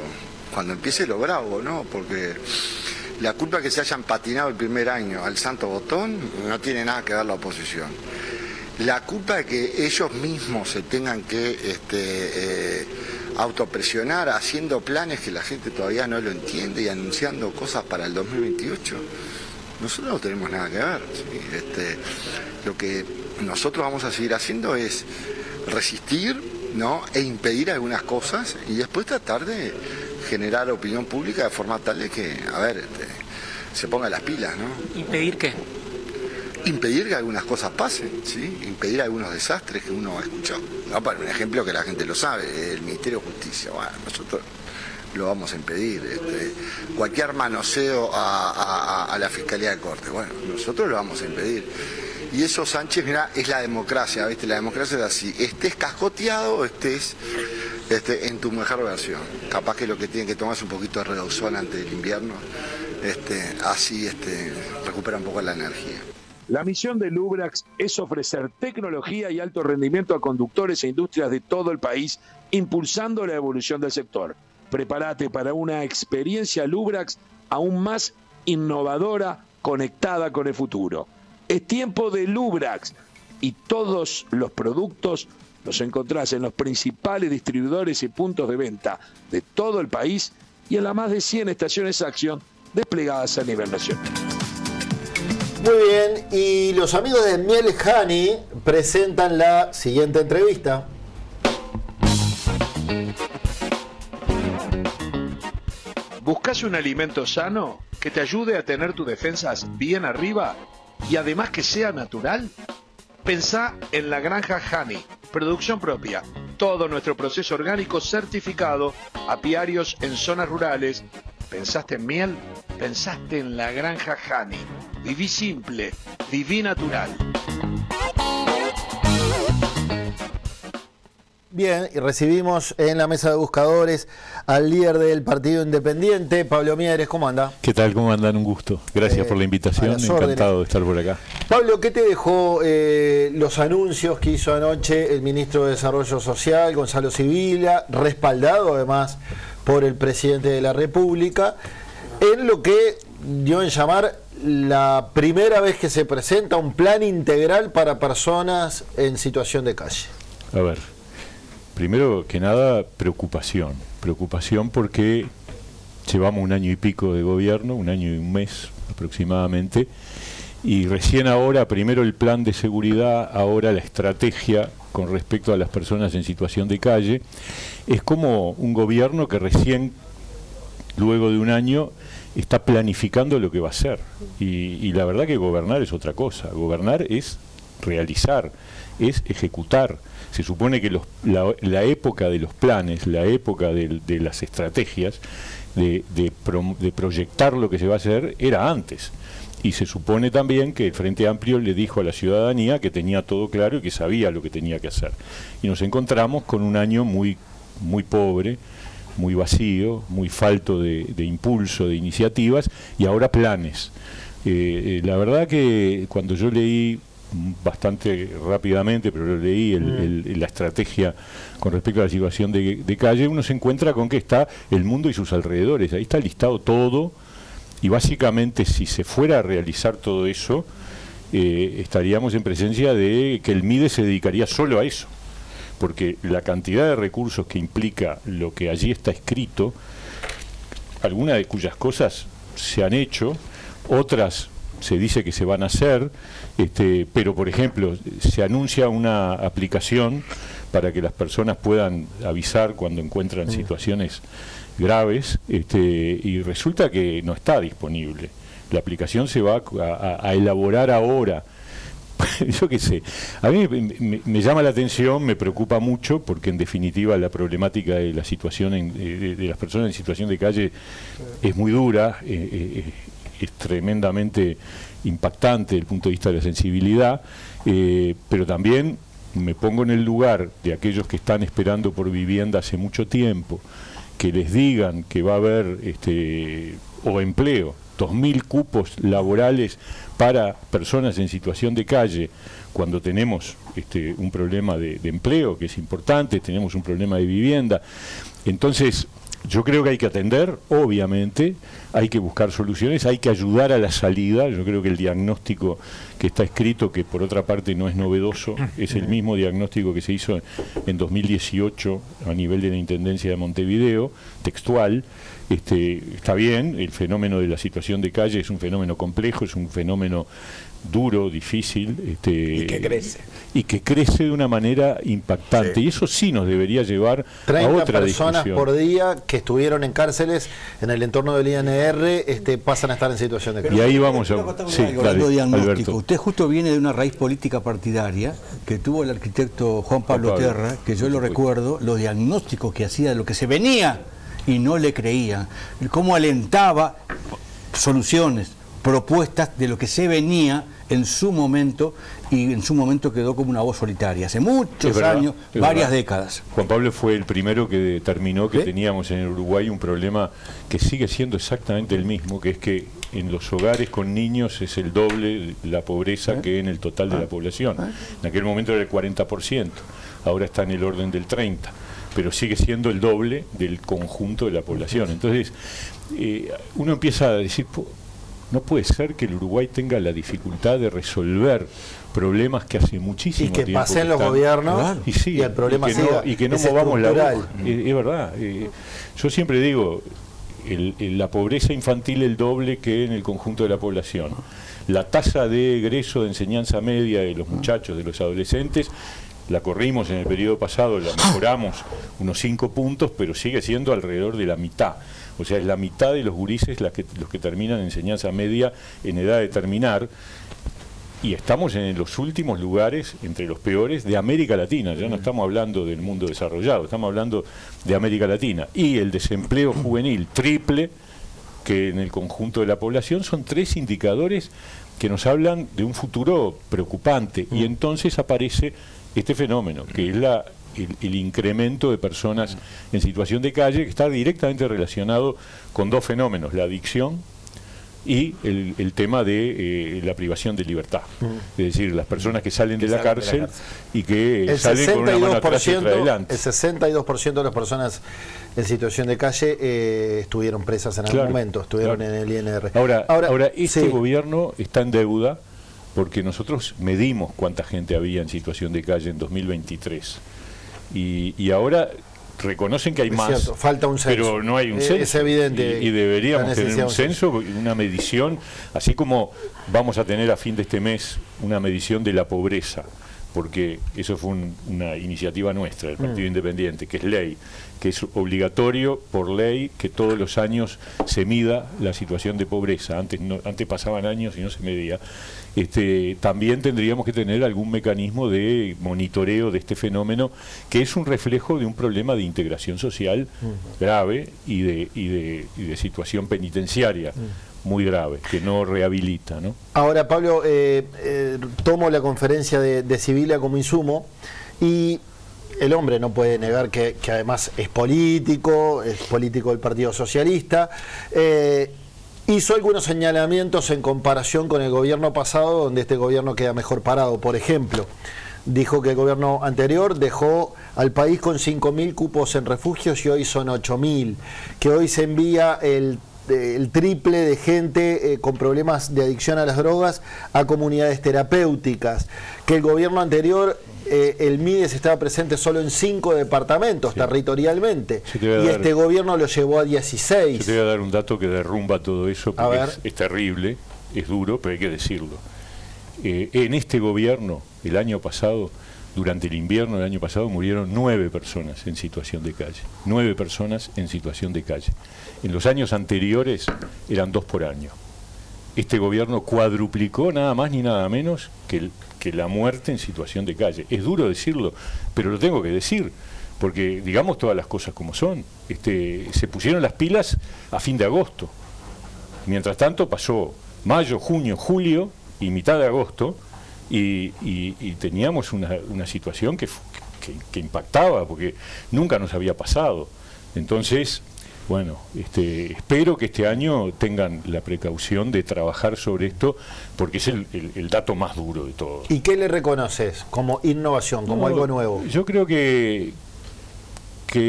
empiece lo bravo, ¿no? Porque la culpa que se hayan patinado el primer año al santo botón no tiene nada que ver la oposición. La culpa de que ellos mismos se tengan que autopresionar haciendo planes que la gente todavía no lo entiende y anunciando cosas para el 2028, nosotros no tenemos nada que ver, ¿sí? Lo que nosotros vamos a seguir haciendo es resistir, ¿no? E impedir algunas cosas y después tratar de generar opinión pública de forma tal de que, se ponga las pilas, ¿no?
¿Impedir qué?
Impedir que algunas cosas pasen, ¿sí? Impedir algunos desastres que uno ha escuchado. No, para un ejemplo que la gente lo sabe, el Ministerio de Justicia, bueno, nosotros lo vamos a impedir. Cualquier manoseo a la Fiscalía de Corte, bueno, nosotros lo vamos a impedir. Y eso, Sánchez, mira, es la democracia, ¿viste? La democracia es así, estés cascoteado o estés en tu mejor versión. Capaz que lo que tienen que tomar es un poquito de reducción antes del invierno, así recupera un poco la energía.
La misión de Lubrax es ofrecer tecnología y alto rendimiento a conductores e industrias de todo el país, impulsando la evolución del sector. Prepárate para una experiencia Lubrax aún más innovadora, conectada con el futuro. Es tiempo de Lubrax y todos los productos los encontrás en los principales distribuidores y puntos de venta de todo el país y en las más de 100 estaciones Action desplegadas a nivel nacional.
Muy bien, y los amigos de Miel Honey presentan la siguiente entrevista.
¿Buscas un alimento sano que te ayude a tener tus defensas bien arriba y además que sea natural? Pensá en la granja Honey, producción propia, todo nuestro proceso orgánico certificado, apiarios en zonas rurales. ¿Pensaste en miel? Pensaste en la granja Honey. Viví simple, viví natural.
Bien, y recibimos en la mesa de buscadores al líder del Partido Independiente, Pablo Mieres. ¿Cómo anda?
¿Qué tal? ¿Cómo andan? Un gusto. Gracias por la invitación. Encantado de estar por acá.
Pablo, ¿qué te dejó los anuncios que hizo anoche el ministro de Desarrollo Social, Gonzalo Sibila, respaldado además por el presidente de la República, en lo que dio en llamar la primera vez que se presenta un plan integral para personas en situación de calle?
A ver, primero que nada, preocupación porque llevamos un año y pico de gobierno, un año y un mes aproximadamente, y recién ahora, primero el plan de seguridad, ahora la estrategia con respecto a las personas en situación de calle. Es como un gobierno que recién, luego de un año, está planificando lo que va a hacer. Y la verdad que gobernar es otra cosa. Gobernar es realizar, es ejecutar. Se supone que la época de los planes, la época de las estrategias, de proyectar lo que se va a hacer, era antes. Y se supone también que el Frente Amplio le dijo a la ciudadanía que tenía todo claro y que sabía lo que tenía que hacer. Y nos encontramos con un año muy, muy pobre, muy vacío, muy falto de impulso, de iniciativas, y ahora planes. La verdad que cuando yo leí bastante rápidamente, pero leí la estrategia con respecto a la situación de calle, uno se encuentra con que está el mundo y sus alrededores. Ahí está listado todo, y básicamente si se fuera a realizar todo eso, estaríamos en presencia de que el MIDE se dedicaría solo a eso, porque la cantidad de recursos que implica lo que allí está escrito, algunas de cuyas cosas se han hecho, otras se dice que se van a hacer, pero por ejemplo se anuncia una aplicación para que las personas puedan avisar cuando encuentran situaciones graves, y resulta que no está disponible. La aplicación se va a elaborar ahora yo qué sé, a mí me llama la atención, me preocupa mucho, porque en definitiva la problemática de la situación de las personas en situación de calle es muy dura, es tremendamente impactante desde el punto de vista de la sensibilidad, pero también me pongo en el lugar de aquellos que están esperando por vivienda hace mucho tiempo, que les digan que va a haber o empleo, 2.000 cupos laborales para personas en situación de calle, cuando tenemos un problema de empleo que es importante, tenemos un problema de vivienda. Entonces, yo creo que hay que atender, obviamente, hay que buscar soluciones, hay que ayudar a la salida. Yo creo que el diagnóstico que está escrito, que por otra parte no es novedoso, es el mismo diagnóstico que se hizo en 2018 a nivel de la Intendencia de Montevideo, textual. Está bien, el fenómeno de la situación de calle es un fenómeno complejo, es un fenómeno duro, difícil.
Y que crece.
y que crece de una manera impactante. Sí. Y eso sí nos debería llevar a otra personas discusión.
Por día que estuvieron en cárceles en el entorno del INR pasan a estar en situación de
cárcel. Y ahí vamos a...
Sí, claro, diagnóstico. Usted justo viene de una raíz política partidaria que tuvo el arquitecto Juan Pablo Terra, que yo lo recuerdo, los diagnósticos que hacía de lo que se venía y no le creían, cómo alentaba soluciones, propuestas de lo que se venía en su momento, y en su momento quedó como una voz solitaria, hace muchos años, varias décadas.
Juan Pablo fue el primero que determinó que teníamos en el Uruguay un problema que sigue siendo exactamente el mismo, que es que en los hogares con niños es el doble la pobreza que en el total de la población. En aquel momento era el 40%, ahora está en el orden del 30%, pero sigue siendo el doble del conjunto de la población. Entonces, uno empieza a decir... No puede ser que el Uruguay tenga la dificultad de resolver problemas que hace muchísimo tiempo.
Y que pasen los gobiernos y el problema siga.
Y que no movamos la voz. Es verdad. Yo siempre digo, la pobreza infantil el doble que en el conjunto de la población. La tasa de egreso de enseñanza media de los muchachos, de los adolescentes, la corrimos en el periodo pasado, la mejoramos unos 5 puntos, pero sigue siendo alrededor de la mitad. O sea, es la mitad de los gurises los que terminan enseñanza media en edad de terminar, y estamos en los últimos lugares, entre los peores, de América Latina. Ya no estamos hablando del mundo desarrollado, estamos hablando de América Latina. Y el desempleo juvenil triple que en el conjunto de la población. Son 3 indicadores que nos hablan de un futuro preocupante, y entonces aparece este fenómeno, que es el incremento de personas en situación de calle, que está directamente relacionado con 2 fenómenos: la adicción y el tema de la privación de libertad. Es decir, las personas que salen de la cárcel y que salen con una mano atrás y otra adelante.
El 62% de las personas en situación de calle estuvieron presas en algún momento, estuvieron en el INR.
Ahora este gobierno está en deuda, porque nosotros medimos cuánta gente había en situación de calle en 2023. Y ahora reconocen que hay más,
cierto, falta un censo,
pero no hay un censo.
Es evidente.
Y deberíamos tener un censo, una medición, así como vamos a tener a fin de este mes una medición de la pobreza, porque eso fue una iniciativa nuestra, del Partido Independiente, que es ley, que es obligatorio por ley que todos los años se mida la situación de pobreza. Antes pasaban años y no se medía. También tendríamos que tener algún mecanismo de monitoreo de este fenómeno, que es un reflejo de un problema de integración social grave y de situación penitenciaria muy grave, que no rehabilita, ¿no?
Ahora, Pablo, tomo la conferencia de Sibila como insumo, y el hombre no puede negar que además es político del Partido Socialista. Hizo algunos señalamientos en comparación con el gobierno pasado, donde este gobierno queda mejor parado. Por ejemplo, dijo que el gobierno anterior dejó al país con 5.000 cupos en refugios y hoy son 8.000, que hoy se envía el triple de gente con problemas de adicción a las drogas a comunidades terapéuticas, que el gobierno anterior el MIDES estaba presente solo en 5 departamentos territorialmente, y este gobierno lo llevó a 16.
Yo te voy a dar un dato que derrumba todo eso, porque es terrible, es duro, pero hay que decirlo. En este gobierno, el año pasado, durante el invierno del año pasado, murieron 9 personas en situación de calle. 9 personas en situación de calle. En los años anteriores eran 2 por año. este gobierno cuadruplicó nada más ni nada menos que la muerte en situación de calle. Es duro decirlo, pero lo tengo que decir, porque digamos todas las cosas como son. Se pusieron las pilas a fin de agosto. Mientras tanto pasó mayo, junio, julio y mitad de agosto y teníamos una situación que impactaba, porque nunca nos había pasado. Entonces, bueno, espero que este año tengan la precaución de trabajar sobre esto, porque es el dato más duro de todo.
¿Y qué le reconoces como innovación, como algo nuevo?
Yo creo que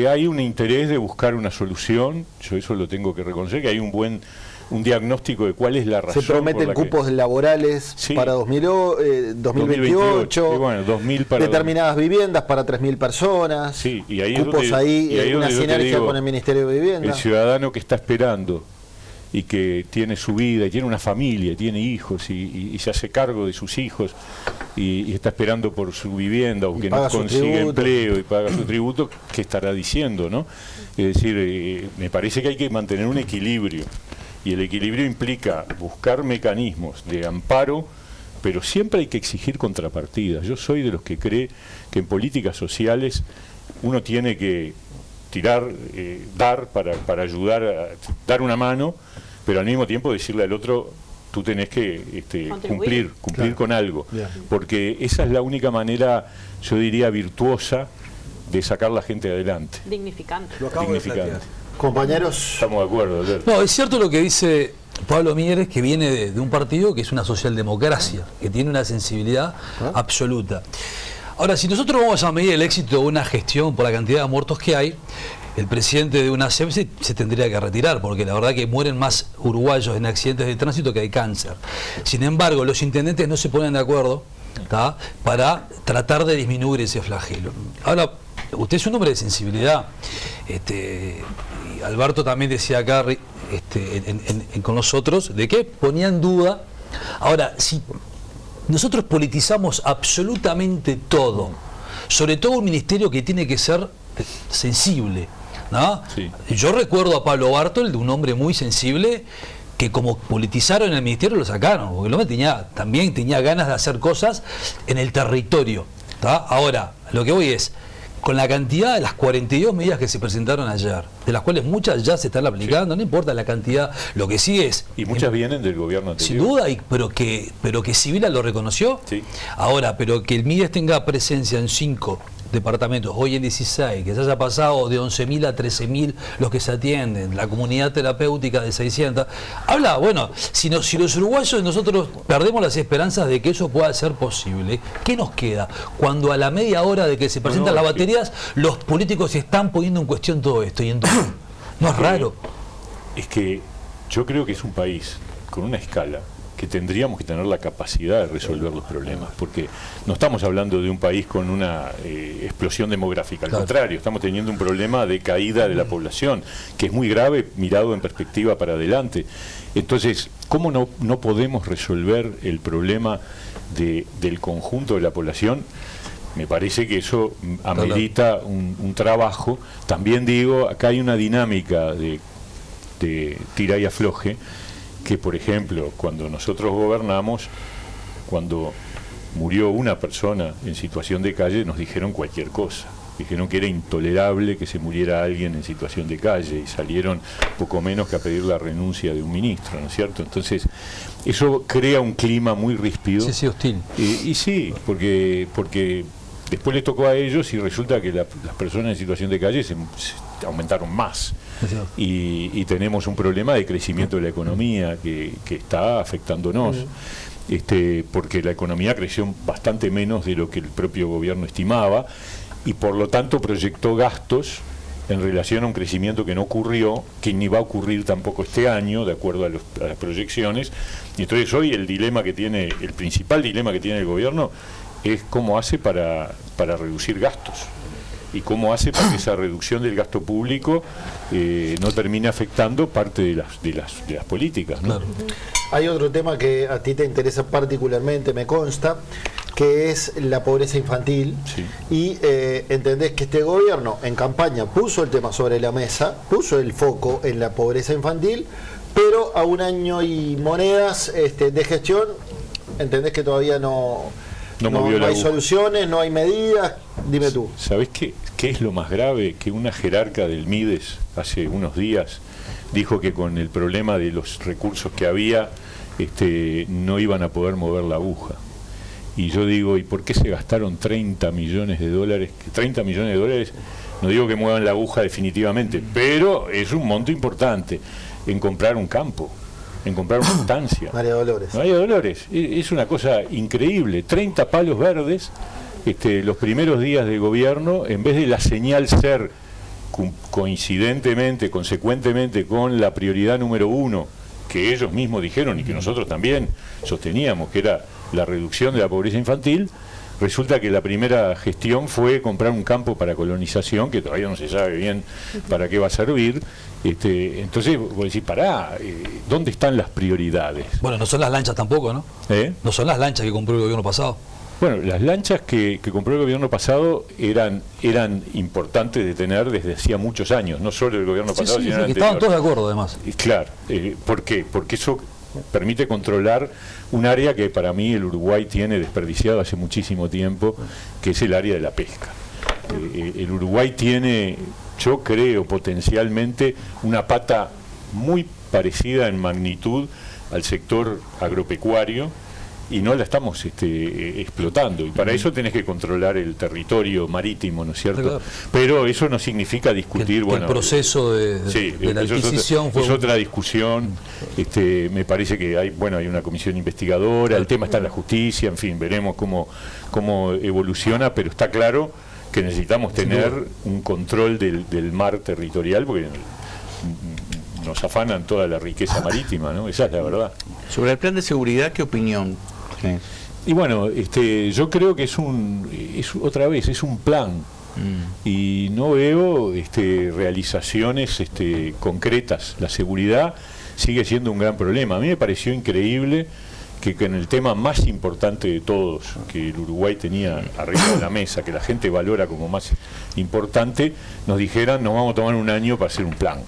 hay un interés de buscar una solución. Yo eso lo tengo que reconocer, que hay un diagnóstico de cuál es la razón.
Se prometen cupos laborales para 2028,
y bueno, 2000 para
determinadas viviendas para 3.000 personas,
sí, y ahí
cupos una sinergia con el Ministerio de Vivienda.
El ciudadano que está esperando y que tiene su vida, y tiene una familia, tiene hijos, y se hace cargo de sus hijos, y está esperando por su vivienda, o que no consigue empleo y paga su tributo, ¿qué estará diciendo, no? Es decir, me parece que hay que mantener un equilibrio. Y el equilibrio implica buscar mecanismos de amparo, pero siempre hay que exigir contrapartidas. Yo soy de los que cree que en políticas sociales uno tiene que dar para ayudar, dar una mano, pero al mismo tiempo decirle al otro, tú tenés que cumplir claro, con algo. Bien. Porque esa es la única manera, yo diría, virtuosa de sacar a la gente adelante.
Dignificante.
Lo acabo de plantear.
Compañeros,
estamos de acuerdo, Alberto.
No, es cierto lo que dice Pablo Mieres, que viene de un partido que es una socialdemocracia, que tiene una sensibilidad absoluta. Ahora, si nosotros vamos a medir el éxito de una gestión por la cantidad de muertos que hay, el presidente de una SEP se tendría que retirar, porque la verdad que mueren más uruguayos en accidentes de tránsito que hay cáncer. Sin embargo, los intendentes no se ponen de acuerdo, ¿tá?, para tratar de disminuir ese flagelo. Ahora, usted es un hombre de sensibilidad. Y Alberto también decía acá con nosotros de que ponía en duda. Ahora, si nosotros politizamos absolutamente todo, sobre todo un ministerio que tiene que ser sensible, ¿no? Sí. Yo recuerdo a Pablo Bartol, de un hombre muy sensible, que como politizaron en el ministerio lo sacaron, porque el hombre también tenía ganas de hacer cosas en el territorio, ¿tá? Ahora, lo que voy es, con la cantidad de las 42 medidas que se presentaron ayer, de las cuales muchas ya se están aplicando, no importa la cantidad, lo que sí es...
Y muchas vienen del gobierno anterior.
Sin duda, pero que Sibila lo reconoció. Sí. Ahora, pero que el MIDES tenga presencia en 5 departamentos, hoy en 16, que se haya pasado de 11.000 a 13.000 los que se atienden, la comunidad terapéutica de 600, habla, bueno, si los uruguayos nosotros perdemos las esperanzas de que eso pueda ser posible, ¿qué nos queda? Cuando a la media hora de que se presentan las baterías, los políticos están poniendo en cuestión todo esto, y entonces, ¿no es raro?
Es que yo creo que es un país con una escala que tendríamos que tener la capacidad de resolver los problemas, porque no estamos hablando de un país con una explosión demográfica, al contrario, estamos teniendo un problema de caída de la población, que es muy grave mirado en perspectiva para adelante. Entonces, ¿cómo no podemos resolver el problema del conjunto de la población? Me parece que eso amerita un trabajo. También digo, acá hay una dinámica de tira y afloje, que por ejemplo, cuando nosotros gobernamos, cuando murió una persona en situación de calle, nos dijeron cualquier cosa. Dijeron que era intolerable que se muriera alguien en situación de calle, y salieron poco menos que a pedir la renuncia de un ministro, ¿no es cierto? Entonces, eso crea un clima muy ríspido.
Sí, hostil.
Y sí, porque después les tocó a ellos y resulta que las personas en situación de calle se aumentaron más. Y tenemos un problema de crecimiento de la economía que está afectándonos, porque la economía creció bastante menos de lo que el propio gobierno estimaba, y por lo tanto proyectó gastos en relación a un crecimiento que no ocurrió, que ni va a ocurrir tampoco este año, de acuerdo a las proyecciones. Y entonces hoy el principal dilema que tiene el gobierno es cómo hace para reducir gastos, y cómo hace para que esa reducción del gasto público no termine afectando parte de las políticas, ¿no?
Claro. Hay otro tema que a ti te interesa particularmente, me consta, que es la pobreza infantil. Sí. Y entendés que este gobierno en campaña puso el tema sobre la mesa, puso el foco en la pobreza infantil, pero a un año y monedas de gestión, ¿entendés que todavía no hay soluciones, no hay medidas? Dime tú.
¿Sabés qué es lo más grave? Que una jerarca del Mides hace unos días dijo que con el problema de los recursos que había, no iban a poder mover la aguja. Y yo digo, ¿y por qué se gastaron 30 millones de dólares? 30 millones de dólares, no digo que muevan la aguja definitivamente, pero es un monto importante en comprar un campo, en comprar una estancia.
María Dolores.
María Dolores, es una cosa increíble. 30 palos verdes, los primeros días de gobierno, en vez de la señal ser coincidentemente, consecuentemente con la prioridad número 1, que ellos mismos dijeron y que nosotros también sosteníamos, que era la reducción de la pobreza infantil, resulta que la primera gestión fue comprar un campo para colonización, que todavía no se sabe bien para qué va a servir. Entonces, vos decís, ¿dónde están las prioridades?
Bueno, no son las lanchas tampoco, ¿no? No son las lanchas que compró el gobierno pasado.
Bueno, las lanchas que compró el gobierno pasado eran importantes de tener desde hacía muchos años, no solo el gobierno pasado, sino el anterior.
Estaban todos de acuerdo, además.
Claro. ¿Por qué? Porque eso permite controlar un área que para mí el Uruguay tiene desperdiciado hace muchísimo tiempo, que es el área de la pesca. El Uruguay tiene, yo creo, potencialmente una pata muy parecida en magnitud al sector agropecuario, y no la estamos explotando, y para eso tenés que controlar el territorio marítimo, ¿no es cierto? Claro. Pero eso no significa discutir,
el proceso de la adquisición
es otra discusión. Me parece que hay una comisión investigadora, el tema está en la justicia, en fin, veremos cómo evoluciona, pero está claro que necesitamos tener un control del mar territorial, porque nos afanan toda la riqueza marítima, ¿no? Esa es la verdad.
Sobre el plan de seguridad, ¿qué opinión?
Y bueno, yo creo que es un plan, y no veo realizaciones concretas. La seguridad sigue siendo un gran problema. A mí me pareció increíble que en el tema más importante de todos, que el Uruguay tenía arriba de la mesa, que la gente valora como más importante, nos dijeran, nos vamos a tomar un año para hacer un plan.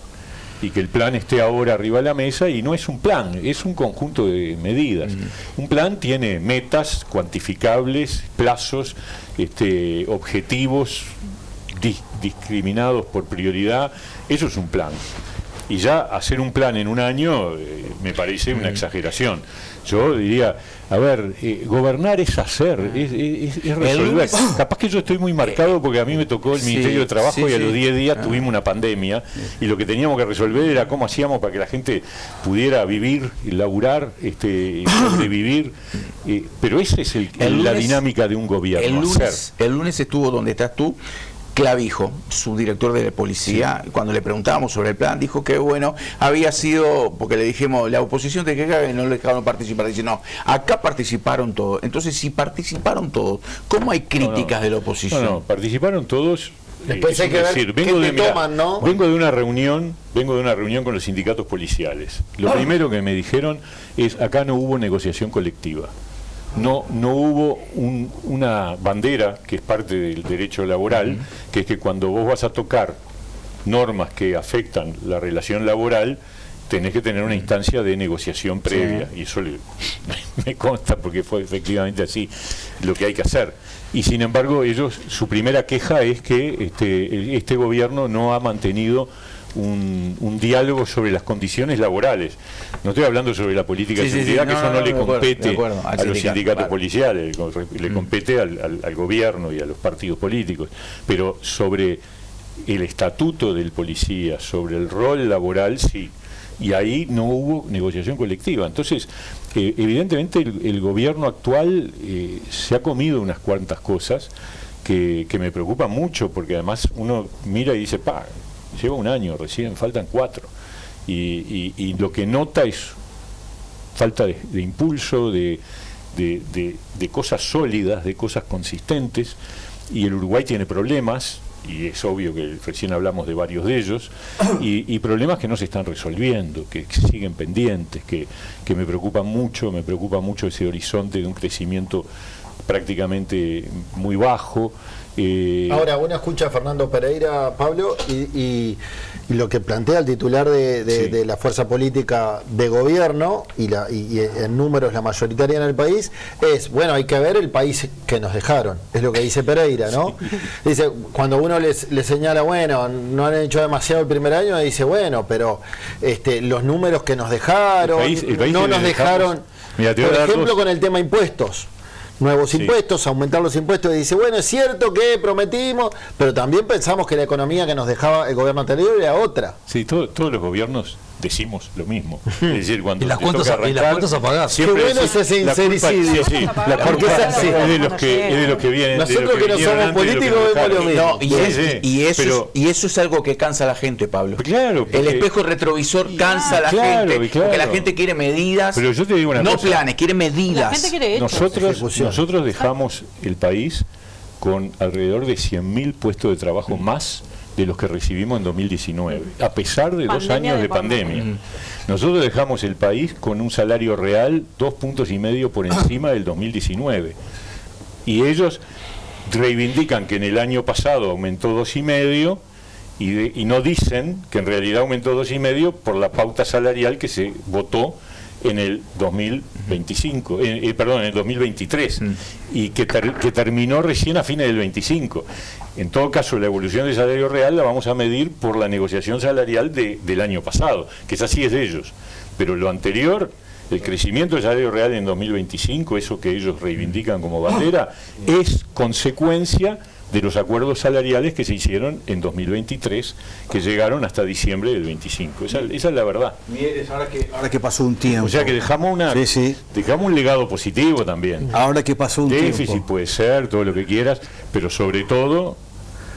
Y que el plan esté ahora arriba de la mesa, y no es un plan, es un conjunto de medidas. Un plan tiene metas cuantificables, plazos, objetivos discriminados por prioridad. Eso es un plan. Y ya hacer un plan en un año me parece una exageración. Yo diría, gobernar es hacer, es resolver. Capaz que yo estoy muy marcado porque a mí me tocó el Ministerio de Trabajo y a los 10 días tuvimos una pandemia, y lo que teníamos que resolver era cómo hacíamos para que la gente pudiera vivir, laburar, sobrevivir. Pero esa es la dinámica de un gobierno.
El lunes estuvo donde estás tú Clavijo, su director de la policía, cuando le preguntábamos sobre el plan, dijo que había sido, porque le dijimos, la oposición te queja que no le dejaron participar. Dice, no, acá participaron todos. Entonces, si participaron todos, ¿cómo hay críticas de la oposición?
No, participaron todos.
Después hay que ver qué toman, ¿no?
Vengo de una reunión con los sindicatos policiales. Lo primero que me dijeron es, acá no hubo negociación colectiva. No hubo una bandera, que es parte del derecho laboral, que es que cuando vos vas a tocar normas que afectan la relación laboral, tenés que tener una instancia de negociación previa, y eso me consta porque fue efectivamente así lo que hay que hacer. Y sin embargo, su primera queja es que este gobierno no ha mantenido un diálogo sobre las condiciones laborales. No estoy hablando sobre la política de seguridad, que eso no le compete a los sindicatos policiales, le compete al gobierno y a los partidos políticos, pero sobre el estatuto del policía, sobre el rol laboral, sí, y ahí no hubo negociación colectiva. Entonces, evidentemente el gobierno actual se ha comido unas cuantas cosas que me preocupan mucho, porque además uno mira y dice, lleva un año recién, faltan 4. Y lo que nota es falta de impulso, de cosas sólidas, de cosas consistentes, y el Uruguay tiene problemas, y es obvio que recién hablamos de varios de ellos, y problemas que no se están resolviendo, que siguen pendientes, que me preocupa mucho ese horizonte de un crecimiento prácticamente muy bajo,
Ahora, uno escucha a Fernando Pereira, Pablo, y lo que plantea el titular de la fuerza política de gobierno, y en números la mayoritaria en el país, es, bueno, hay que ver el país que nos dejaron, es lo que dice Pereira, ¿no? Dice, cuando uno le señala, bueno, no han hecho demasiado el primer año, dice, bueno, pero los números que nos dejaron,
el país
no nos dejaron,
mira,
por ejemplo, con el tema impuestos. Nuevos impuestos, aumentar los impuestos, y dice, bueno, es cierto que prometimos, pero también pensamos que la economía que nos dejaba el gobierno anterior era otra.
Sí, todos los gobiernos decimos lo mismo. Es decir, cuando
y las cuentas a pagar.
Qué bueno ese sincericidio.
Porque es así. Es de los que vienen.
Nosotros que no somos políticos vemos lo mismo.
Y eso es algo que cansa a la gente, Pablo.
Claro.
El espejo retrovisor cansa a la gente. Porque la gente quiere medidas.
Pero yo te digo una
cosa.
No
planes, quiere medidas.
La gente quiere hechos.
Nosotros dejamos el país con alrededor de 100.000 puestos de trabajo más de los que recibimos en 2019, a pesar de 2 años de pandemia. Nosotros dejamos el país con un salario real 2,5 puntos por encima del 2019. Y ellos reivindican que en el año pasado aumentó 2,5 y no dicen que en realidad aumentó 2,5 por la pauta salarial que se votó en el 2025, en el 2023, y que terminó recién a fines del 25. En todo caso, la evolución del salario real la vamos a medir por la negociación salarial del año pasado, que esa sí es de ellos. Pero lo anterior, el crecimiento del salario real en 2025, eso que ellos reivindican como bandera, es consecuencia de los acuerdos salariales que se hicieron en 2023, que llegaron hasta diciembre del 25. Esa es la verdad.
Mieres, ahora que pasó un tiempo.
O sea que dejamos dejamos un legado positivo también.
Ahora que pasó un tiempo.
Déficit puede ser, todo lo que quieras, pero sobre todo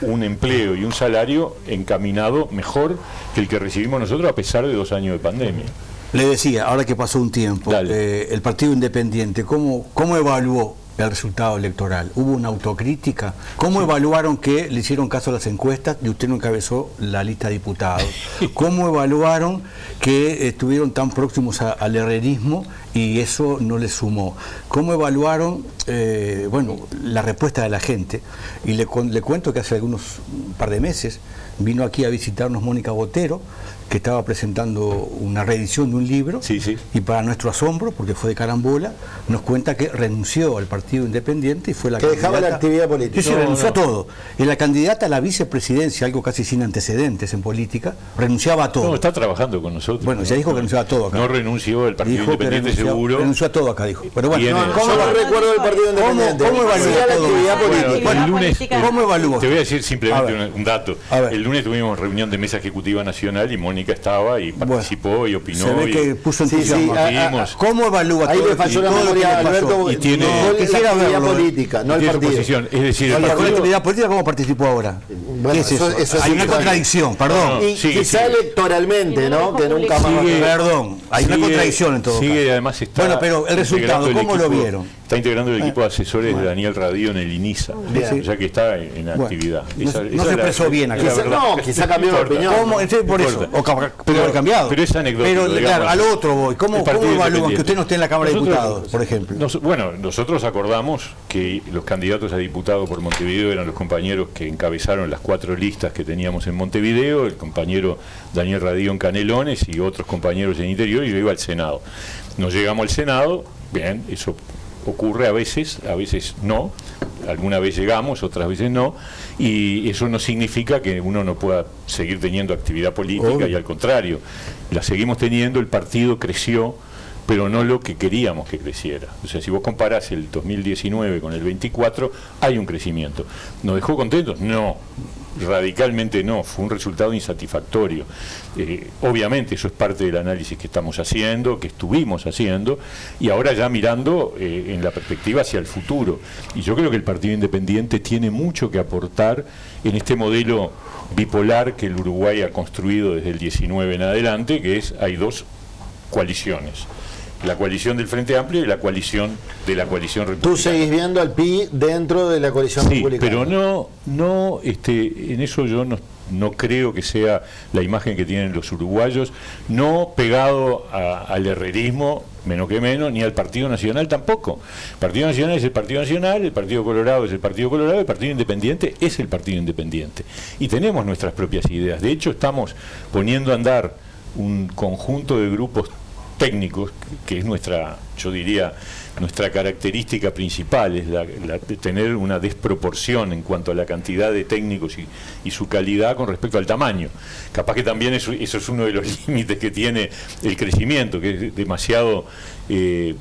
un empleo y un salario encaminado mejor que el que recibimos nosotros a pesar de 2 años de pandemia.
Le decía, ahora que pasó un tiempo, el Partido Independiente, ¿cómo evaluó el resultado electoral? ¿Hubo una autocrítica? ¿Cómo evaluaron que le hicieron caso a las encuestas y usted no encabezó la lista de diputados? ¿Cómo evaluaron que estuvieron tan próximos al herrerismo y eso no les sumó? ¿Cómo evaluaron la respuesta de la gente? Y le cuento que hace un par de meses vino aquí a visitarnos Mónica Botero, que estaba presentando una reedición de un libro, y para nuestro asombro, porque fue de carambola, nos cuenta que renunció al Partido Independiente y fue la candidata.
Dejaba la actividad política.
Sí, renunció a todo. Y la candidata a la vicepresidencia, algo casi sin antecedentes en política, renunciaba a todo.
No, está trabajando con nosotros.
Bueno, ya dijo que renunciaba a todo acá.
No renunció el Partido Independiente, seguro.
Renunció a todo acá, dijo. Pero bueno,
¿cómo no recuerdo del Partido Independiente?
¿Cómo evaluó
la actividad política?
El lunes,
¿cómo evaluó?
Te voy a decir simplemente un dato. El lunes tuvimos reunión de mesa ejecutiva nacional y Mónica estaba y participó y opinó.
Se ve que puso entusiasmo.
¿Cómo
evalúa?
Ahí le falló la memoria a Alberto.
Y tiene
la actividad política, no el partido.
Es decir,
la actividad política, ¿cómo participó ahora?
Bueno,
eso hay una contradicción, perdón.
Y quizá electoralmente, ¿no? Que nunca más.
Perdón, hay una contradicción en todo caso.
Sigue, además está.
Bueno, pero el resultado, ¿cómo lo vieron?
Está integrando el equipo de asesores de Daniel Radio en el INISA, o sea que está en actividad.
No se expresó bien aquí.
Quizá cambió de opinión.
Por eso, o puede haber cambiado.
Pero es anecdótico.
Pero claro, al otro voy. ¿Cómo evalúan que usted no esté en la Cámara de Diputados, por ejemplo?
Bueno, nosotros acordamos que los candidatos a diputado por Montevideo eran los compañeros que encabezaron las 4 listas que teníamos en Montevideo, el compañero Daniel Radio en Canelones y otros compañeros en Interior, y yo iba al Senado. Nos llegamos al Senado, bien, eso ocurre a veces no, alguna vez llegamos, otras veces no, y eso no significa que uno no pueda seguir teniendo actividad política, y al contrario, la seguimos teniendo, el partido creció, pero no lo que queríamos que creciera. O sea, si vos comparás el 2019 con el 24, hay un crecimiento. ¿Nos dejó contentos? No. Radicalmente no, fue un resultado insatisfactorio. Obviamente eso es parte del análisis que estamos haciendo, que estuvimos haciendo, y ahora ya mirando en la perspectiva hacia el futuro. Y yo creo que el Partido Independiente tiene mucho que aportar en este modelo bipolar que el Uruguay ha construido desde el 19 en adelante, que es, hay 2 coaliciones. La coalición del Frente Amplio y la coalición republicana.
Tú seguís viendo al PI dentro de la coalición republicana.
Pero en eso yo no no creo que sea la imagen que tienen los uruguayos, no pegado al herrerismo, menos que menos, ni al Partido Nacional tampoco. El Partido Nacional es el Partido Nacional, el Partido Colorado es el Partido Colorado, el Partido Independiente es el Partido Independiente. Y tenemos nuestras propias ideas. De hecho, estamos poniendo a andar un conjunto de grupos técnicos, que es nuestra, yo diría, nuestra característica principal, es la de tener una desproporción en cuanto a la cantidad de técnicos y su calidad con respecto al tamaño. Capaz que también eso es uno de los límites que tiene el crecimiento, que es demasiado de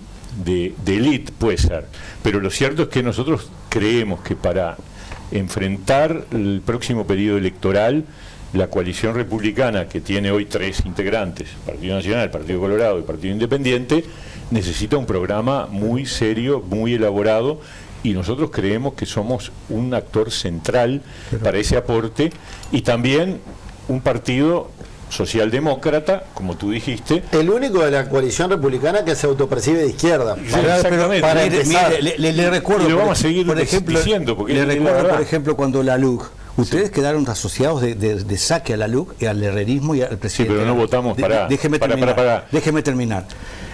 élite, puede ser. Pero lo cierto es que nosotros creemos que para enfrentar el próximo periodo electoral, la coalición republicana, que tiene hoy 3 integrantes, Partido Nacional, Partido Colorado y Partido Independiente, necesita un programa muy serio, muy elaborado, y nosotros creemos que somos un actor central para ese aporte, y también un partido socialdemócrata, como tú dijiste.
El único de la coalición republicana que se autopercibe de izquierda.
Exactamente.
Para empezar.
Le recuerdo,
y lo vamos a seguir
por ejemplo,
diciendo, porque
le recuerdo,
verdad.
por ejemplo, cuando la LUC, ustedes quedaron asociados de saque a la LUC, al herrerismo y al presidente.
Sí, pero no votamos para.
Déjeme terminar.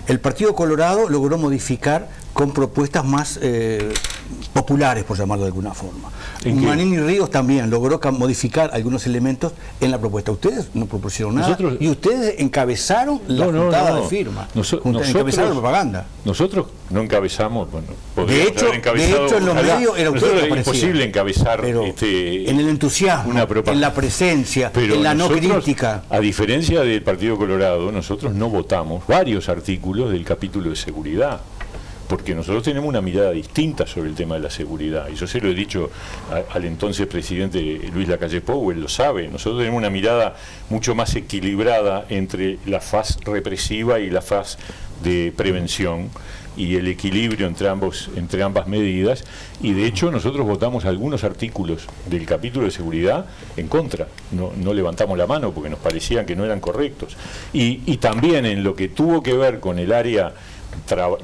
El Partido Colorado logró modificar con propuestas más populares, por llamarlo de alguna forma. Manini Ríos también logró modificar algunos elementos en la propuesta. Ustedes no propusieron nada y ustedes encabezaron la juntada de firma. Encabezaron la propaganda.
Nosotros no encabezamos, bueno,
de hecho en los medios era
es imposible encabezar
en el entusiasmo, en la presencia,
pero
en la no crítica.
A diferencia del Partido Colorado, nosotros no votamos varios artículos del capítulo de seguridad, porque nosotros tenemos una mirada distinta sobre el tema de la seguridad, y yo se lo he dicho al entonces presidente Luis Lacalle Pou, él lo sabe. Nosotros tenemos una mirada mucho más equilibrada entre la faz represiva y la faz de prevención, y el equilibrio entre ambas medidas, y de hecho nosotros votamos algunos artículos del capítulo de seguridad en contra, no levantamos la mano porque nos parecían que no eran correctos, y también en lo que tuvo que ver con el área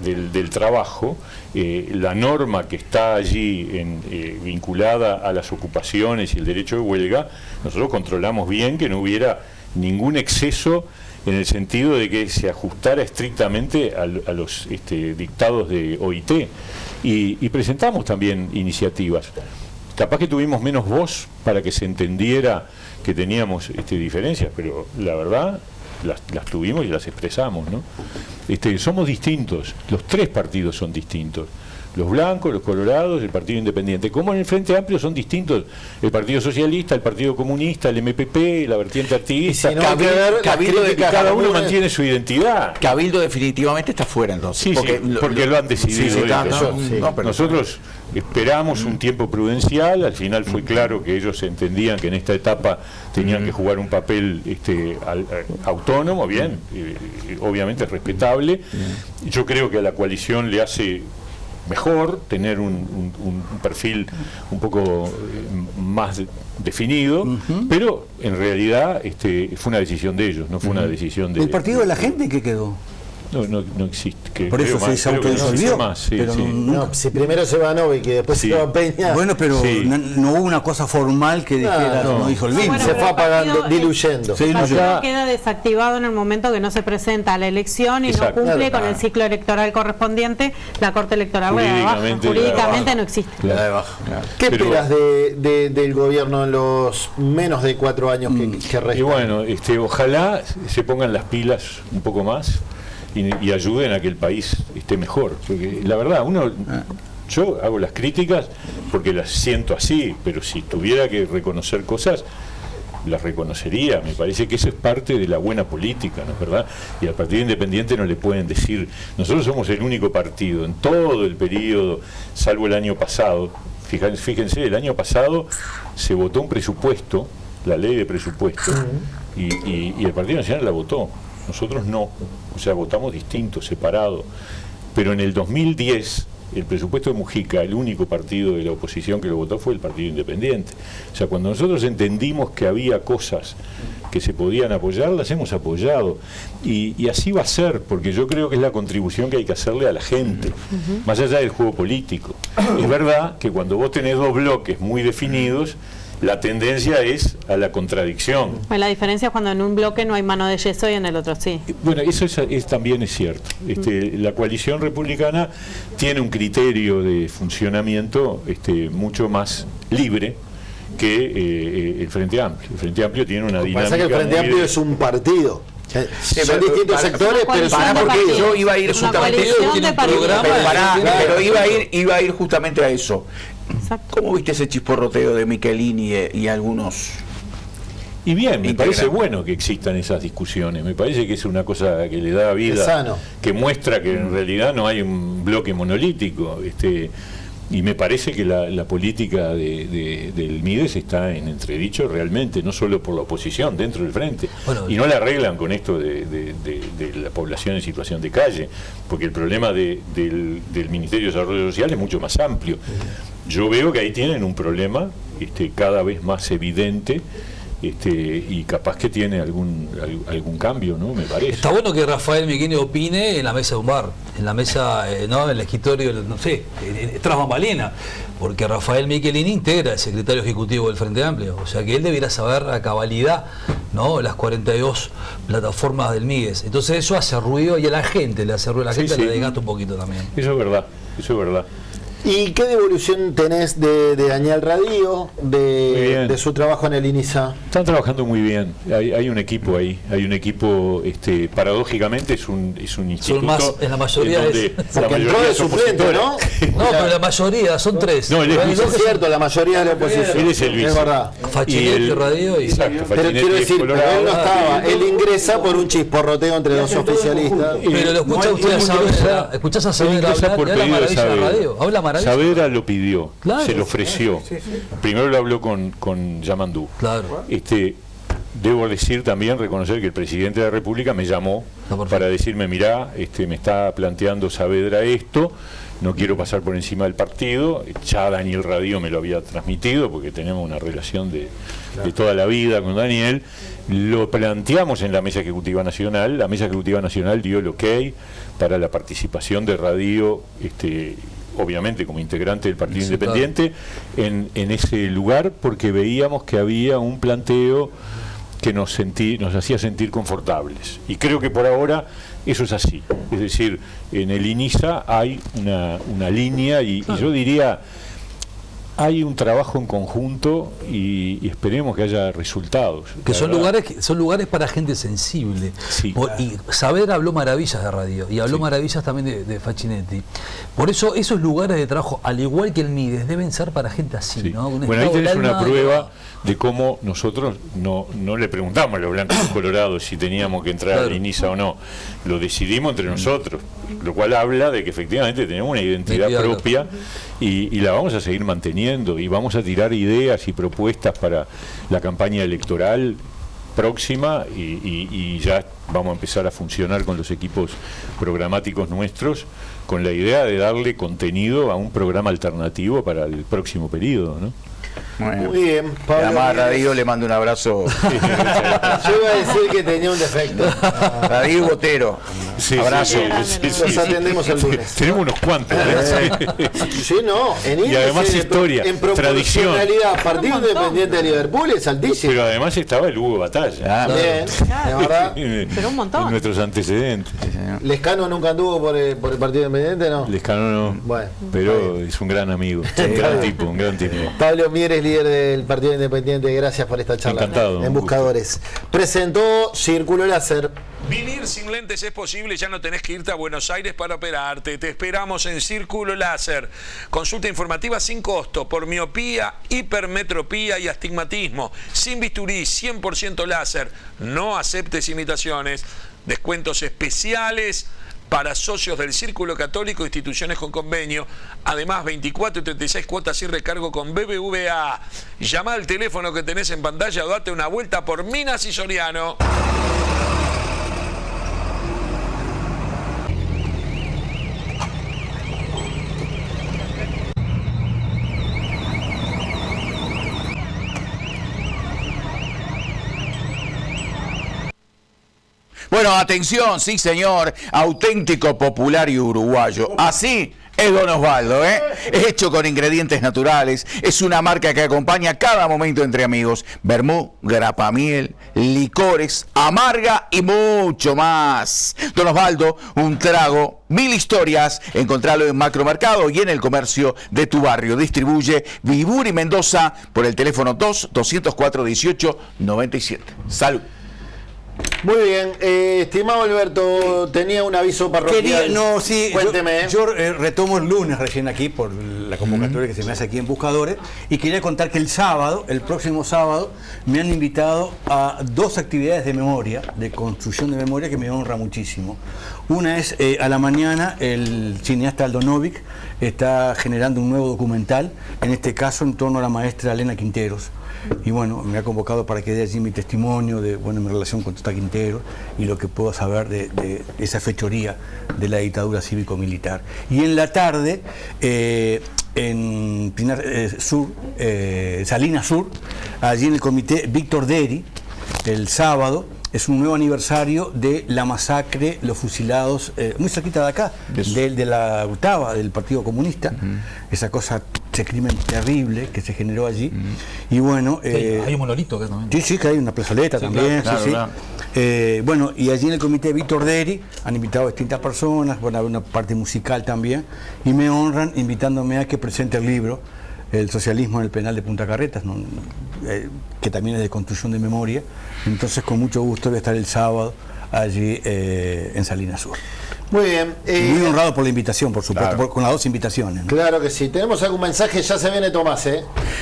del trabajo, la norma que está allí vinculada a las ocupaciones y el derecho de huelga, nosotros controlamos bien que no hubiera ningún exceso en el sentido de que se ajustara estrictamente a los dictados de OIT, y presentamos también iniciativas. Capaz que tuvimos menos voz para que se entendiera que teníamos diferencias, pero la verdad las tuvimos y las expresamos, ¿no? Somos distintos, los 3 partidos son distintos. Los blancos, los colorados, el Partido Independiente. Como en el Frente Amplio son distintos el Partido Socialista, el Partido Comunista, el MPP, la vertiente artiguista. Cada uno mantiene su identidad.
Cabildo definitivamente está fuera, entonces.
Sí, porque lo han decidido ellos. Nosotros esperamos un tiempo prudencial, al final fue claro que ellos entendían que en esta etapa tenían que jugar un papel autónomo, bien, obviamente respetable. Yo creo que a la coalición le hace mejor tener un perfil un poco más definido, pero en realidad fue una decisión de ellos, no fue una decisión de...
¿El partido de la gente qué quedó?
No existe.
Por eso se autodisolvió.
No, si primero se va Novik y después se va Peña.
Bueno, pero no hubo una cosa formal que dijera no disolvimos.
Se fue apagando, diluyendo.
Queda desactivado en el momento que no se presenta a la elección y no cumple con el ciclo electoral correspondiente. La Corte Electoral jurídicamente no existe.
¿Qué esperas del gobierno en los menos de 4 años que restan?
Y bueno, ojalá se pongan las pilas un poco más y ayuden a que el país esté mejor, porque la verdad, yo hago las críticas porque las siento así, pero si tuviera que reconocer cosas, las reconocería. Me parece que eso es parte de la buena política, ¿no es verdad? Y al Partido Independiente no le pueden decir, nosotros somos el único partido en todo el periodo, salvo el año pasado, fíjense, el año pasado se votó un presupuesto, la ley de presupuesto, y el Partido Nacional la votó. Nosotros no, o sea, votamos distinto, separado. Pero en el 2010, el presupuesto de Mujica, el único partido de la oposición que lo votó fue el Partido Independiente. O sea, cuando nosotros entendimos que había cosas que se podían apoyar, las hemos apoyado. Y así va a ser, porque yo creo que es la contribución que hay que hacerle a la gente, más allá del juego político. Es verdad que cuando vos tenés 2 bloques muy definidos, la tendencia es a la contradicción.
La diferencia es cuando en un bloque no hay mano de yeso y en el otro sí.
Bueno, eso también es cierto. La coalición republicana tiene un criterio de funcionamiento mucho más libre que el Frente Amplio. El Frente Amplio tiene una dinámica.
Pasa que el Frente Amplio es un partido. Son distintos sectores, pero
porque yo iba a ir
es una coalición de partidos.
Pero iba a ir justamente a eso. ¿Cómo viste ese chisporroteo de Michelini y algunos?
Y bien, me parece bueno que existan esas discusiones, me parece que es una cosa que le da vida, que muestra que en realidad no hay un bloque monolítico, y me parece que la política del Mides está en entredicho realmente, no solo por la oposición, dentro del frente, y no la arreglan con esto de la población en situación de calle, porque el problema del Ministerio de Desarrollo Social es mucho más amplio. Yo veo que ahí tienen un problema cada vez más evidente, y capaz que tiene algún cambio, ¿no? Me parece.
Está bueno que Rafael Michelini opine en la mesa de un bar, en la mesa, no, en el escritorio, no sé, tras bambalina, porque Rafael Michelini integra el secretario ejecutivo del Frente Amplio, o sea que él debiera saber a cabalidad, ¿no?, las 42 plataformas del Mides. Entonces eso hace ruido y a la gente le hace ruido, a la gente le desgasta un poquito también.
Eso es verdad, eso es verdad.
¿Y qué devolución tenés de Daniel Radío, de su trabajo en el INISA?
Están trabajando muy bien, hay un equipo ahí, hay un equipo, paradójicamente es un instituto.
Son más, en la mayoría
porque entró de suplente, ¿no?
No, pero la mayoría, son tres.
No,
es cierto, la mayoría de la oposición.
Él es el vice.
Es verdad.
Fachinetti, Radío y...
Exacto, pero quiero decir, él no estaba, él ingresa por un chisporroteo entre dos oficialistas.
Pero lo escucha usted a Saavedra, escuchás a Saavedra hablar y habla maravilla de Radío, habla maravilla.
Saavedra lo pidió,
claro,
se lo ofreció. Primero lo habló con Yamandú.
Claro.
Debo decir también, reconocer que el presidente de la República me llamó para decirme, mirá, me está planteando Saavedra esto, no quiero pasar por encima del partido. Ya Daniel Radío me lo había transmitido, porque tenemos una relación de toda la vida con Daniel. Lo planteamos en la Mesa Ejecutiva Nacional, la Mesa Ejecutiva Nacional dio el ok para la participación de Radío, obviamente como integrante del Partido Independiente, en ese lugar, porque veíamos que había un planteo que nos hacía sentir confortables. Y creo que por ahora eso es así. Es decir, en el INISA hay una línea y yo diría, hay un trabajo en conjunto y esperemos que haya resultados.
Que son lugares para gente sensible.
Sí.
Y Saavedra habló maravillas de Radío y habló maravillas también de Fachinetti. Por eso esos lugares de trabajo, al igual que el Mides, deben ser para gente así,
sí.
¿no?
Bueno, ahí tenés una prueba de cómo nosotros no le preguntamos a los blancos y colorados si teníamos que entrar al INISA o no. Lo decidimos entre nosotros, lo cual habla de que efectivamente tenemos una identidad propia y la vamos a seguir manteniendo, y vamos a tirar ideas y propuestas para la campaña electoral próxima, y ya vamos a empezar a funcionar con los equipos programáticos nuestros con la idea de darle contenido a un programa alternativo para el próximo periodo, ¿no?
Bueno,
muy bien, Pablo.
Además, Radío le mando un abrazo.
Yo iba a decir que tenía un defecto.
Radío Botero. Abrazo.
Los atendemos el lunes.
Tenemos unos cuantos.
Sí, no.
Y además historia,
en
tradición.
Partido Independiente de Liverpool es altísimo.
Pero además estaba el Hugo Batalla.
Bien, la verdad.
Pero un montón.
En nuestros antecedentes.
Lescano nunca anduvo por el Partido Independiente, ¿no?
Lescano no.
Bueno,
pero es un gran amigo. Un gran tipo.
Pablo Mieres, líder del Partido Independiente, gracias por esta charla.
Encantado.
En Buscadores. Presentó Círculo Láser.
Vivir sin lentes es posible, ya no tenés que irte a Buenos Aires para operarte. Te esperamos en Círculo Láser. Consulta informativa sin costo por miopía, hipermetropía y astigmatismo. Sin bisturí, 100% láser. No aceptes imitaciones. Descuentos especiales para socios del Círculo Católico, instituciones con convenio. Además, 24 y 36 cuotas sin recargo con BBVA. Llama al teléfono que tenés en pantalla o date una vuelta por Minas y Soriano.
Bueno, atención, sí señor, auténtico, popular y uruguayo. Así es Don Osvaldo, hecho con ingredientes naturales. Es una marca que acompaña cada momento entre amigos. Vermú, grapamiel, licores, amarga y mucho más. Don Osvaldo, un trago, 1000 historias. Encontralo en Macromercado y en el comercio de tu barrio. Distribuye Viburi Mendoza por el teléfono 2-204-18-97. Salud.
Muy bien, estimado Alberto, tenía un aviso parroquial. Cuénteme.
Yo retomo el lunes recién aquí por la convocatoria que se me hace aquí en Buscadores y quería contar que el próximo sábado, me han invitado a 2 actividades de memoria, de construcción de memoria, que me honra muchísimo. Una es a la mañana, el cineasta Aldo Novik está generando un nuevo documental, en este caso en torno a la maestra Elena Quinteros. Y bueno, me ha convocado para que dé allí mi testimonio de mi relación con Tata Quintero y lo que puedo saber de esa fechoría de la dictadura cívico-militar. Y en la tarde, en Pinar Sur, Salinas Sur, allí en el comité Víctor Deri, el sábado, es un nuevo aniversario de la masacre, los fusilados, muy cerquita de acá, de la octava del Partido Comunista, esa cosa, ese crimen terrible que se generó allí. Y bueno...
hay un monolito acá también.
Sí, que hay una plazoleta también.
Claro, claro.
Bueno, y allí en el comité Víctor Deri han invitado a distintas personas, bueno, hay una parte musical también, y me honran invitándome a que presente el libro El socialismo en el penal de Punta Carretas, ¿no? Que también es de construcción de memoria. Entonces, con mucho gusto voy a estar el sábado allí en Salinas Sur.
Muy bien.
Muy honrado por la invitación, por supuesto,
Claro.
con las 2 invitaciones, ¿no?
Claro que sí. Tenemos algún mensaje, ya se viene Tomás,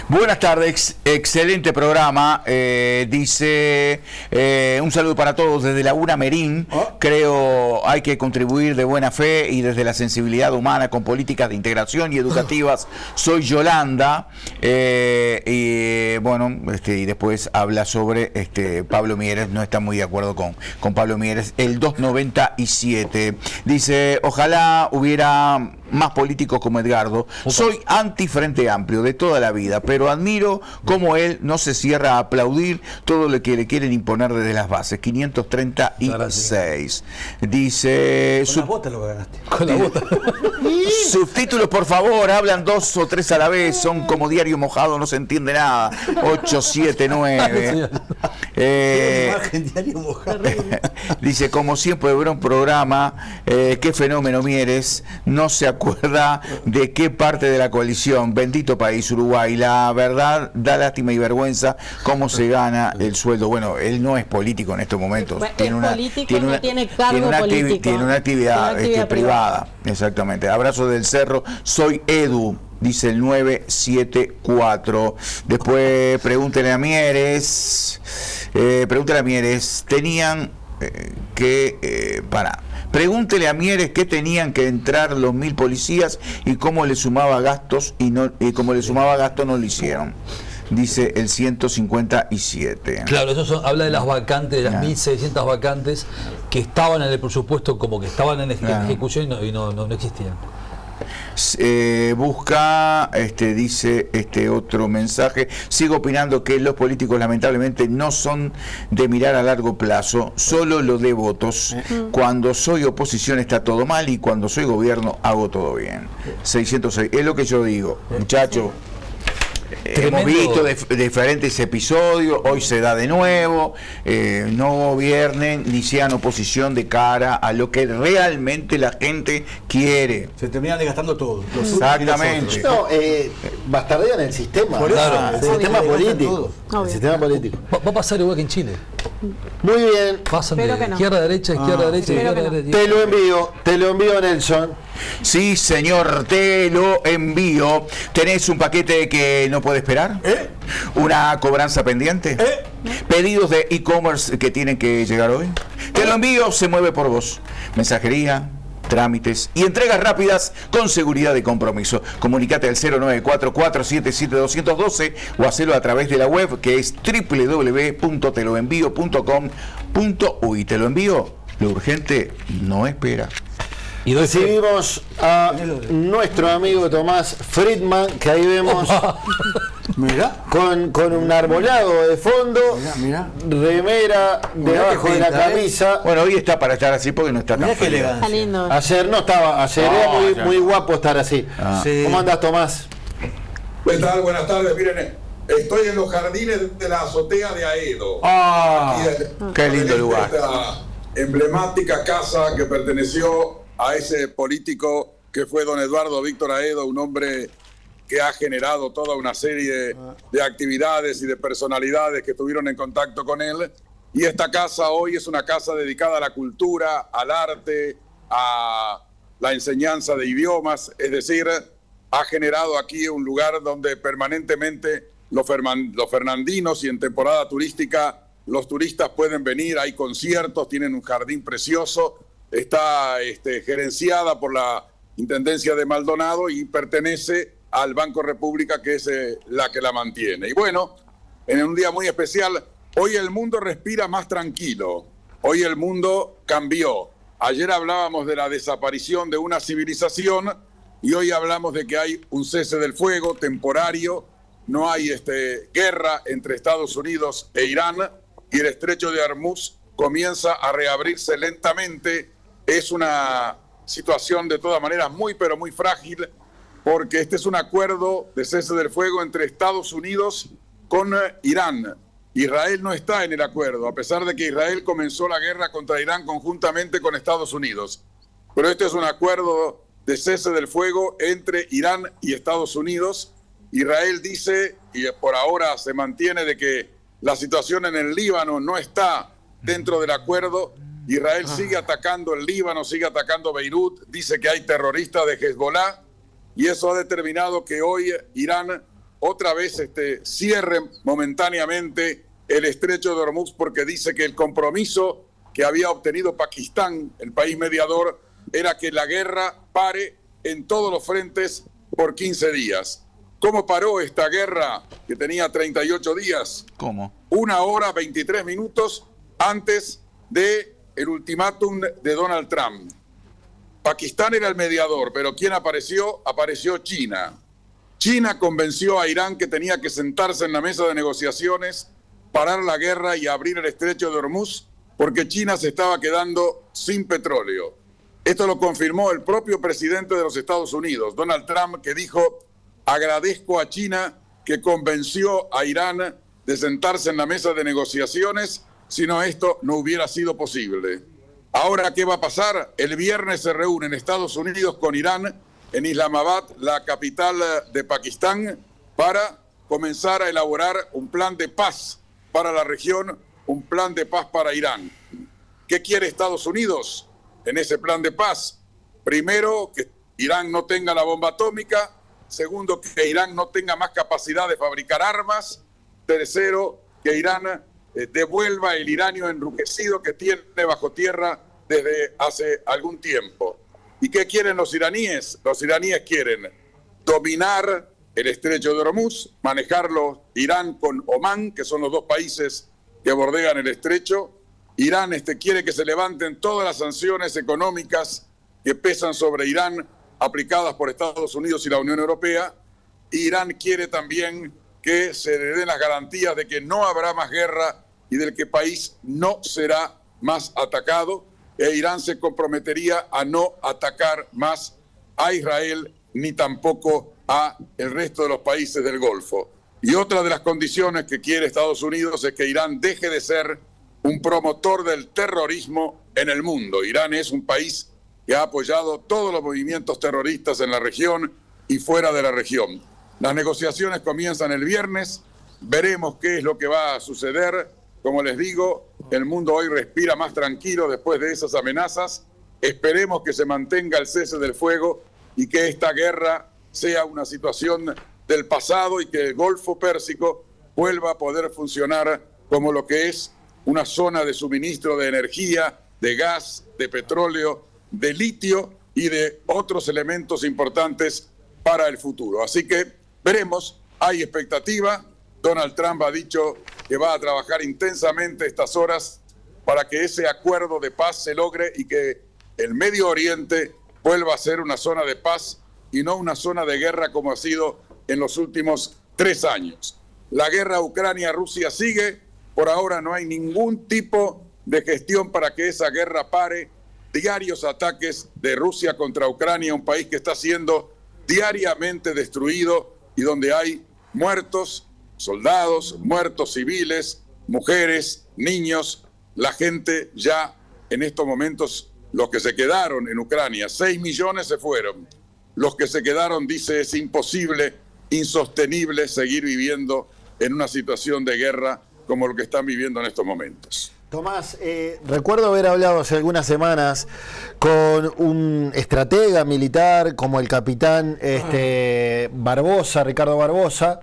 Buenas tardes, excelente programa. Dice un saludo para todos desde Laguna Merín. Creo hay que contribuir de buena fe y desde la sensibilidad humana con políticas de integración y educativas. Soy Yolanda. Y bueno, y después habla sobre Pablo Mieres. No está muy de acuerdo con Pablo Mieres. El 297. Dice, ojalá hubiera más políticos como Edgardo. Soy anti Frente Amplio de toda la vida, pero admiro cómo él no se cierra a aplaudir todo lo que le quieren imponer desde las bases. 536. Dice...
Con las botas lo que ganaste.
Con la bota.
Subtítulos, por favor, hablan 2 o 3 a la vez, son como diario mojado, no se entiende nada. 879.
Diario mojado.
Dice, como siempre, ver un programa, qué fenómeno Mieres, no se acuerda de qué parte de la coalición, bendito país Uruguay, la verdad da lástima y vergüenza cómo se gana el sueldo. Bueno, él no es político en estos momentos, tiene una actividad privada, exactamente. Abrazo del Cerro, soy Edu. Dice el 974. Después pregúntele a Mieres. Tenían pregúntele a Mieres que tenían que entrar los 1000 policías y cómo le sumaba gastos como le sumaba gastos no lo hicieron. Dice el 157.
Claro, eso habla de las vacantes, de las 1.600 vacantes que estaban en el presupuesto, como que estaban en ejecución y no existían.
Busca, dice otro mensaje, sigo opinando que los políticos lamentablemente no son de mirar a largo plazo, solo lo de votos. Cuando soy oposición está todo mal y cuando soy gobierno hago todo bien. 606, es lo que yo digo, muchachos. Hemos visto diferentes episodios, hoy se da de nuevo, no gobiernen ni sean oposición de cara a lo que realmente la gente quiere.
Se terminan desgastando todo.
Exactamente.
No, bastardean el sistema.
Claro.
El sistema político. El sistema político.
Va a pasar igual que en Chile.
Muy bien.
Pasan de izquierda a derecha, izquierda a derecha, izquierda a derecha.
Te lo envío Nelson.
Sí, señor, te lo envío. ¿Tenés un paquete que no puede esperar? ¿Una cobranza pendiente? ¿Pedidos de e-commerce que tienen que llegar hoy? Te lo envío, se mueve por vos. Mensajería, trámites y entregas rápidas con seguridad y compromiso. Comunicate al 094-477-212 o hacelo a través de la web que es www.teloenvio.com.uy. Te lo envío, lo urgente no espera.
Y recibimos a nuestro amigo Tomás Friedman, que ahí vemos
Mirá.
Con un arbolado de fondo,
Mirá.
remera debajo de la camisa.
Bueno, hoy está para estar así porque no está tan
Mirá qué
frío.
elegancia.
Está lindo.
Ayer no estaba, ayer era
ya.
muy guapo estar así.
Sí.
¿Cómo andas, Tomás?
¿Qué tal? Buenas tardes. Miren, estoy en los jardines de la azotea de Aedo.
Qué lindo lugar.
Esta emblemática casa que perteneció a ese político que fue don Eduardo Víctor Aedo, un hombre que ha generado toda una serie de actividades y de personalidades que estuvieron en contacto con él. Y esta casa hoy es una casa dedicada a la cultura, al arte, a la enseñanza de idiomas, es decir, ha generado aquí un lugar donde permanentemente los fernandinos y en temporada turística los turistas pueden venir, hay conciertos, tienen un jardín precioso, está gerenciada por la Intendencia de Maldonado y pertenece al Banco República, que es la que la mantiene. Y bueno, en un día muy especial, hoy el mundo respira más tranquilo, hoy el mundo cambió. Ayer hablábamos de la desaparición de una civilización y hoy hablamos de que hay un cese del fuego temporario, no hay guerra entre Estados Unidos e Irán y el estrecho de Hormuz comienza a reabrirse lentamente. Es una situación de todas maneras muy pero muy frágil porque este es un acuerdo de cese del fuego entre Estados Unidos con Irán. Israel no está en el acuerdo, a pesar de que Israel comenzó la guerra contra Irán conjuntamente con Estados Unidos. Pero este es un acuerdo de cese del fuego entre Irán y Estados Unidos. Israel dice, y por ahora se mantiene, de que la situación en el Líbano no está dentro del acuerdo. Israel sigue atacando el Líbano, sigue atacando Beirut, dice que hay terroristas de Hezbollah y eso ha determinado que hoy Irán otra vez cierre momentáneamente el estrecho de Hormuz porque dice que el compromiso que había obtenido Pakistán, el país mediador, era que la guerra pare en todos los frentes por 15 días. ¿Cómo paró esta guerra que tenía 38 días?
¿Cómo?
1 hora 23 minutos antes del ultimátum de Donald Trump. Pakistán era el mediador, pero ¿quién apareció? Apareció China. China convenció a Irán que tenía que sentarse en la mesa de negociaciones, parar la guerra y abrir el estrecho de Hormuz, porque China se estaba quedando sin petróleo. Esto lo confirmó el propio presidente de los Estados Unidos, Donald Trump, que dijo: agradezco a China que convenció a Irán de sentarse en la mesa de negociaciones, si no esto no hubiera sido posible. Ahora, ¿qué va a pasar? El viernes se reúnen Estados Unidos con Irán en Islamabad, la capital de Pakistán, para comenzar a elaborar un plan de paz para la región, un plan de paz para Irán. ¿Qué quiere Estados Unidos en ese plan de paz? Primero, que Irán no tenga la bomba atómica. Segundo, que Irán no tenga más capacidad de fabricar armas. Tercero, que Irán devuelva el uranio enriquecido que tiene bajo tierra desde hace algún tiempo. ¿Y qué quieren los iraníes? Los iraníes quieren dominar el estrecho de Hormuz, manejarlo Irán con Omán, que son los dos países que bordean el estrecho. Irán quiere que se levanten todas las sanciones económicas que pesan sobre Irán, aplicadas por Estados Unidos y la Unión Europea. Irán quiere también que se le den las garantías de que no habrá más guerra y del que el país no será más atacado. E Irán se comprometería a no atacar más a Israel ni tampoco a el resto de los países del Golfo. Y otra de las condiciones que quiere Estados Unidos es que Irán deje de ser un promotor del terrorismo en el mundo. Irán es un país que ha apoyado todos los movimientos terroristas en la región y fuera de la región. Las negociaciones comienzan el viernes, veremos qué es lo que va a suceder. Como les digo, el mundo hoy respira más tranquilo después de esas amenazas. Esperemos que se mantenga el cese del fuego y que esta guerra sea una situación del pasado y que el Golfo Pérsico vuelva a poder funcionar como lo que es una zona de suministro de energía, de gas, de petróleo, de litio y de otros elementos importantes para el futuro. Así que veremos, hay expectativa. Donald Trump ha dicho que va a trabajar intensamente estas horas para que ese acuerdo de paz se logre y que el Medio Oriente vuelva a ser una zona de paz y no una zona de guerra como ha sido en los últimos 3 años. La guerra Ucrania-Rusia sigue. Por ahora no hay ningún tipo de gestión para que esa guerra pare. Diarios ataques de Rusia contra Ucrania, un país que está siendo diariamente destruido y donde hay muertos, soldados, muertos civiles, mujeres, niños. La gente ya en estos momentos, los que se quedaron en Ucrania, 6 millones se fueron. Los que se quedaron, dice, es imposible, insostenible seguir viviendo en una situación de guerra como lo que están viviendo en estos momentos.
Tomás, recuerdo haber hablado hace algunas semanas con un estratega militar como el capitán Barbosa, Ricardo Barbosa,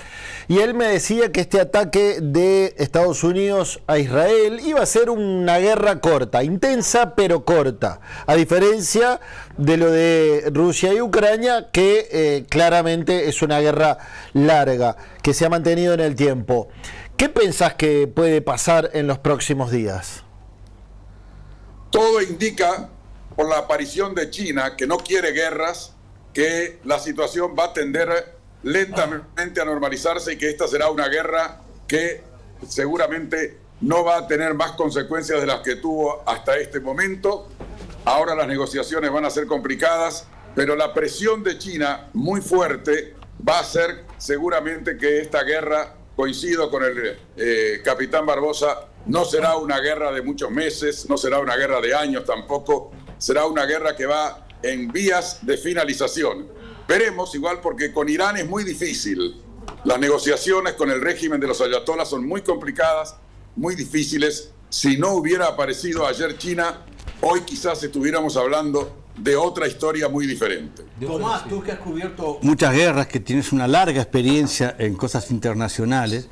y él me decía que este ataque de Estados Unidos a Israel iba a ser una guerra corta, intensa pero corta, a diferencia de lo de Rusia y Ucrania, que claramente es una guerra larga, que se ha mantenido en el tiempo. ¿Qué pensás que puede pasar en los próximos días?
Todo indica, por la aparición de China, que no quiere guerras, que la situación va a tender lentamente a normalizarse y que esta será una guerra que seguramente no va a tener más consecuencias de las que tuvo hasta este momento. Ahora las negociaciones van a ser complicadas, pero la presión de China muy fuerte va a hacer seguramente que esta guerra, coincido con el capitán Barbosa, no será una guerra de muchos meses, no será una guerra de años tampoco, será una guerra que va en vías de finalización. Veremos igual, porque con Irán es muy difícil. Las negociaciones con el régimen de los ayatolás son muy complicadas, muy difíciles. Si no hubiera aparecido ayer China, hoy quizás estuviéramos hablando de otra historia muy diferente.
Tomás, tú que has cubierto muchas guerras, que tienes una larga experiencia en cosas internacionales,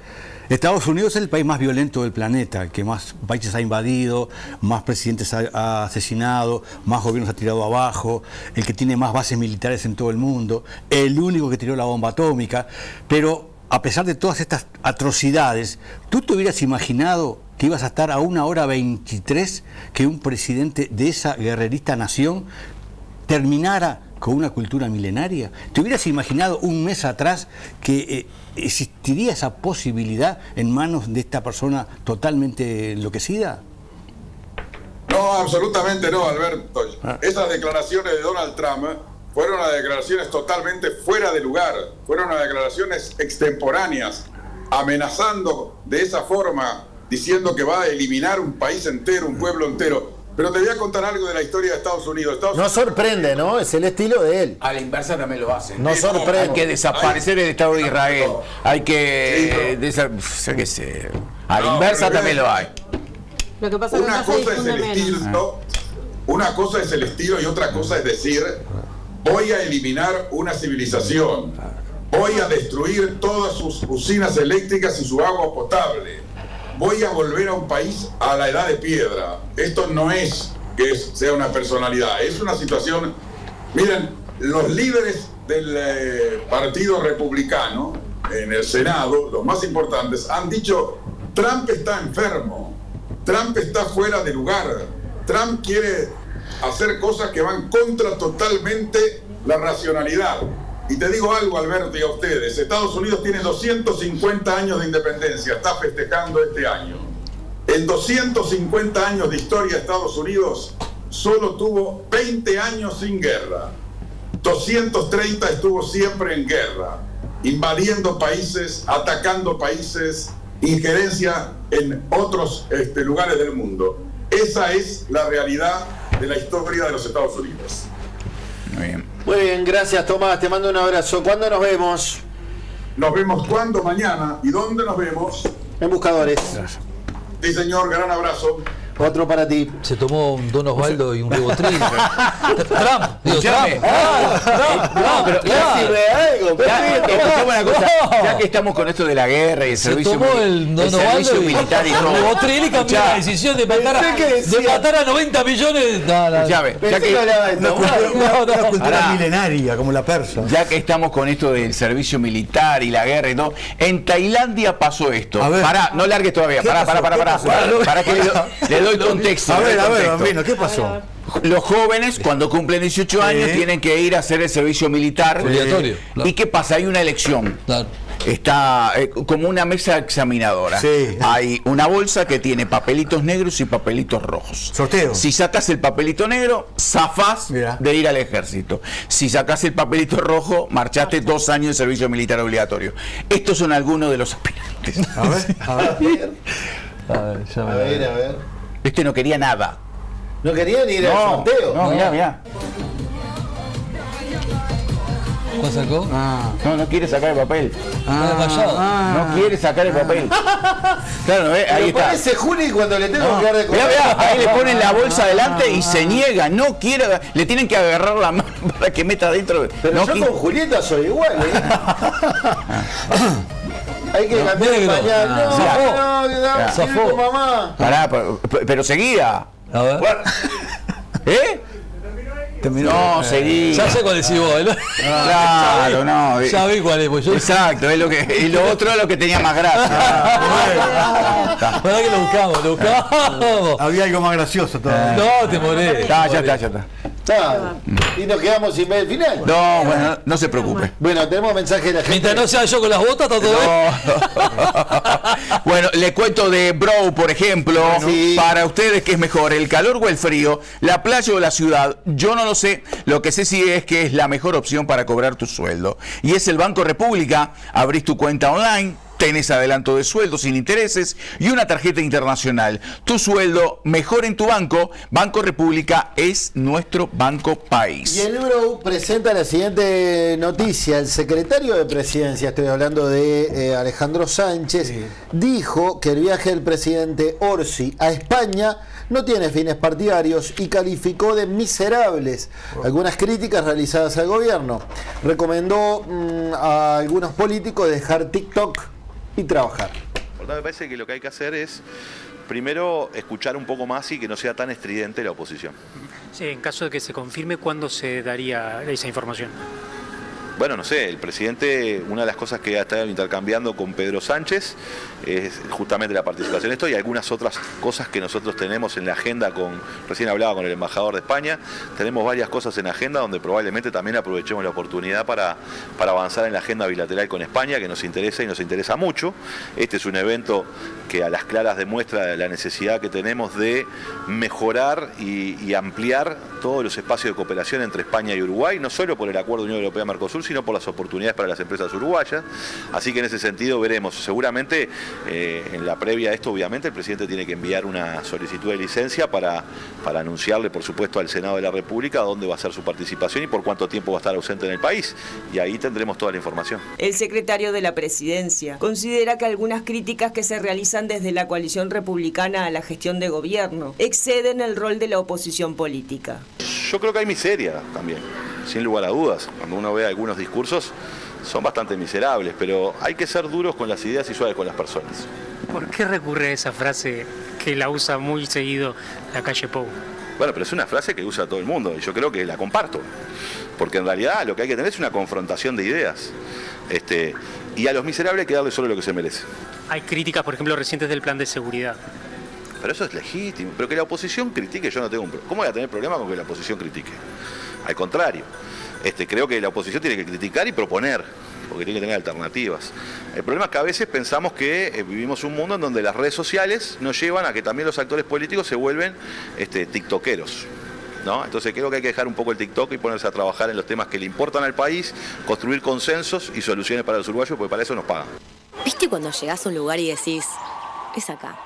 Estados Unidos es el país más violento del planeta, el que más países ha invadido, más presidentes ha asesinado, más gobiernos ha tirado abajo, el que tiene más bases militares en todo el mundo, el único que tiró la bomba atómica. Pero a pesar de todas estas atrocidades, ¿tú te hubieras imaginado que ibas a estar a 1:23 que un presidente de esa guerrerista nación terminara con una cultura milenaria? ¿Te hubieras imaginado un mes atrás que existiría esa posibilidad en manos de esta persona totalmente enloquecida?
No, absolutamente no, Alberto. Esas declaraciones de Donald Trump fueron unas declaraciones totalmente fuera de lugar, fueron unas declaraciones extemporáneas, amenazando de esa forma, diciendo que va a eliminar un país entero, un pueblo entero. Pero te voy a contar algo de la historia de Estados Unidos.
No sorprende, ¿no? Es el estilo de él.
A la inversa también lo hacen.
No sorprende.
Hay que desaparecer el Estado de Israel. Hay que... A la inversa también lo hay.
Lo que pasa es que
una
acá se
cosa es el
difunde menos.
estilo, una cosa es el estilo y otra cosa es decir, voy a eliminar una civilización, voy a destruir todas sus usinas eléctricas y su agua potable, voy a volver a un país a la edad de piedra. Esto no es que sea una personalidad, es una situación. Miren, los líderes del Partido Republicano en el Senado, los más importantes, han dicho: Trump está enfermo, Trump está fuera de lugar, Trump quiere hacer cosas que van contra totalmente la racionalidad. Y te digo algo, Alberto, y a ustedes: Estados Unidos tiene 250 años de independencia, está festejando este año. En 250 años de historia, Estados Unidos solo tuvo 20 años sin guerra. 230 estuvo siempre en guerra, invadiendo países, atacando países, injerencia en otros lugares del mundo. Esa es la realidad de la historia de los Estados Unidos.
Muy bien.
Muy bien, gracias Tomás, te mando un abrazo. ¿Cuándo nos vemos?
Nos vemos cuando, mañana. ¿Y dónde nos vemos?
En Buscadores.
Sí, señor, gran abrazo.
Otro para ti.
Se tomó un Don Osvaldo y un Ribotril. Trump, digo,
Escuchame. No, pero escuchame una cosa, ya que estamos con esto de la guerra y el
se
servicio,
tomó el Don
servicio
Osvaldo
militar y todo.
Ribotril y cambió la decisión de matar a 90 millones.
Escuchame, ya que
Una cultura milenaria como la persa.
Ya que estamos con esto del servicio militar y la guerra y todo, en Tailandia pasó esto. Pará, no largues todavía. Pará. Para que le doy contexto.
A ver, Bambino, ¿qué pasó?
Los jóvenes, cuando cumplen 18 años, tienen que ir a hacer el servicio militar.
Obligatorio.
¿Y qué pasa? Hay una elección.
Claro.
está como una mesa examinadora.
Sí.
Hay una bolsa que tiene papelitos negros y papelitos rojos.
Sorteo.
Si sacas el papelito negro, zafás
Mirá.
de ir al ejército. Si sacas el papelito rojo, marchaste 2 años de servicio militar obligatorio. Estos son algunos de los aspirantes.
A ver, a ver.
A ver.
Este no quería nada.
No querían ir al sorteo.
No, mirá.
¿Cuál sacó?
No quiere sacar el papel. No quiere sacar el papel. Claro, ¿no? Ahí está.
Parece Juli cuando le tengo que dar de comer.
Mirá, ahí le ponen la bolsa adelante y se niega, no quiere, le tienen que agarrar la mano para que meta adentro.
Pero
no
yo con Julieta soy igual, Hay que cambiar el pañal.
Zafó.
Mamá.
Pará, pero seguía.
A ver.
No, seguía.
Ya sé cuál decís vos, ¿no?
Claro, no.
Ya vi cuál es. Pues yo...
Exacto, es lo que, y lo otro es lo que tenía más gracia.
¿Verdad que lo buscamos?
Había algo más gracioso todavía.
No, te moré.
Ya está.
Y nos quedamos sin ver el final.
No, bueno, no se preocupe.
Bueno, tenemos mensaje de la gente.
Mientras no sea yo con las botas, está todo bien.
Bueno, le cuento de Bro, por ejemplo.
Sí.
Para ustedes, ¿qué es mejor, el calor o el frío? ¿La playa o la ciudad? Yo no lo sé. Lo que sé sí es que es la mejor opción para cobrar tu sueldo. Y es el Banco República. Abrís tu cuenta online, tenés adelanto de sueldo sin intereses y una tarjeta internacional. Tu sueldo mejor en tu banco. Banco República es nuestro banco país.
Y el Bro presenta la siguiente noticia. El secretario de Presidencia, estoy hablando de Alejandro Sánchez, dijo que el viaje del presidente Orsi a España no tiene fines partidarios y calificó de miserables algunas críticas realizadas al gobierno. Recomendó a algunos políticos dejar TikTok y trabajar.
Me parece que lo que hay que hacer es, primero, escuchar un poco más y que no sea tan estridente la oposición.
Sí, en caso de que se confirme, ¿cuándo se daría esa información?
Bueno, no sé, el presidente, una de las cosas que ha estado intercambiando con Pedro Sánchez es justamente la participación en esto y algunas otras cosas que nosotros tenemos en la agenda recién hablaba con el embajador de España, tenemos varias cosas en la agenda donde probablemente también aprovechemos la oportunidad para avanzar en la agenda bilateral con España, que nos interesa y nos interesa mucho. Este es un evento que a las claras demuestra la necesidad que tenemos de mejorar y ampliar todos los espacios de cooperación entre España y Uruguay, no solo por el Acuerdo Unión Europea-Mercosur, sino por las oportunidades para las empresas uruguayas. Así que en ese sentido veremos. Seguramente en la previa a esto, obviamente, el presidente tiene que enviar una solicitud de licencia para anunciarle, por supuesto, al Senado de la República dónde va a ser su participación y por cuánto tiempo va a estar ausente en el país. Y ahí tendremos toda la información.
El secretario de la Presidencia considera que algunas críticas que se realizan desde la coalición republicana a la gestión de gobierno exceden el rol de la oposición política.
Yo creo que hay miseria también, sin lugar a dudas. Cuando uno ve algunos discursos, son bastante miserables, pero hay que ser duros con las ideas y suaves con las personas.
¿Por qué recurre a esa frase que la usa muy seguido la calle Pou?
Bueno, pero es una frase que usa todo el mundo y yo creo que la comparto. Porque en realidad lo que hay que tener es una confrontación de ideas. Y a los miserables hay que darle solo lo que se merece.
Hay críticas, por ejemplo, recientes del plan de seguridad.
Pero eso es legítimo. Pero que la oposición critique, yo no tengo un problema. ¿Cómo voy a tener problema con que la oposición critique? Al contrario. Creo que la oposición tiene que criticar y proponer, porque tiene que tener alternativas. El problema es que a veces pensamos que vivimos un mundo en donde las redes sociales nos llevan a que también los actores políticos se vuelven tiktokeros, ¿no? Entonces creo que hay que dejar un poco el TikTok y ponerse a trabajar en los temas que le importan al país, construir consensos y soluciones para los uruguayos, porque para eso nos pagan.
¿Viste cuando llegás a un lugar y decís, es acá?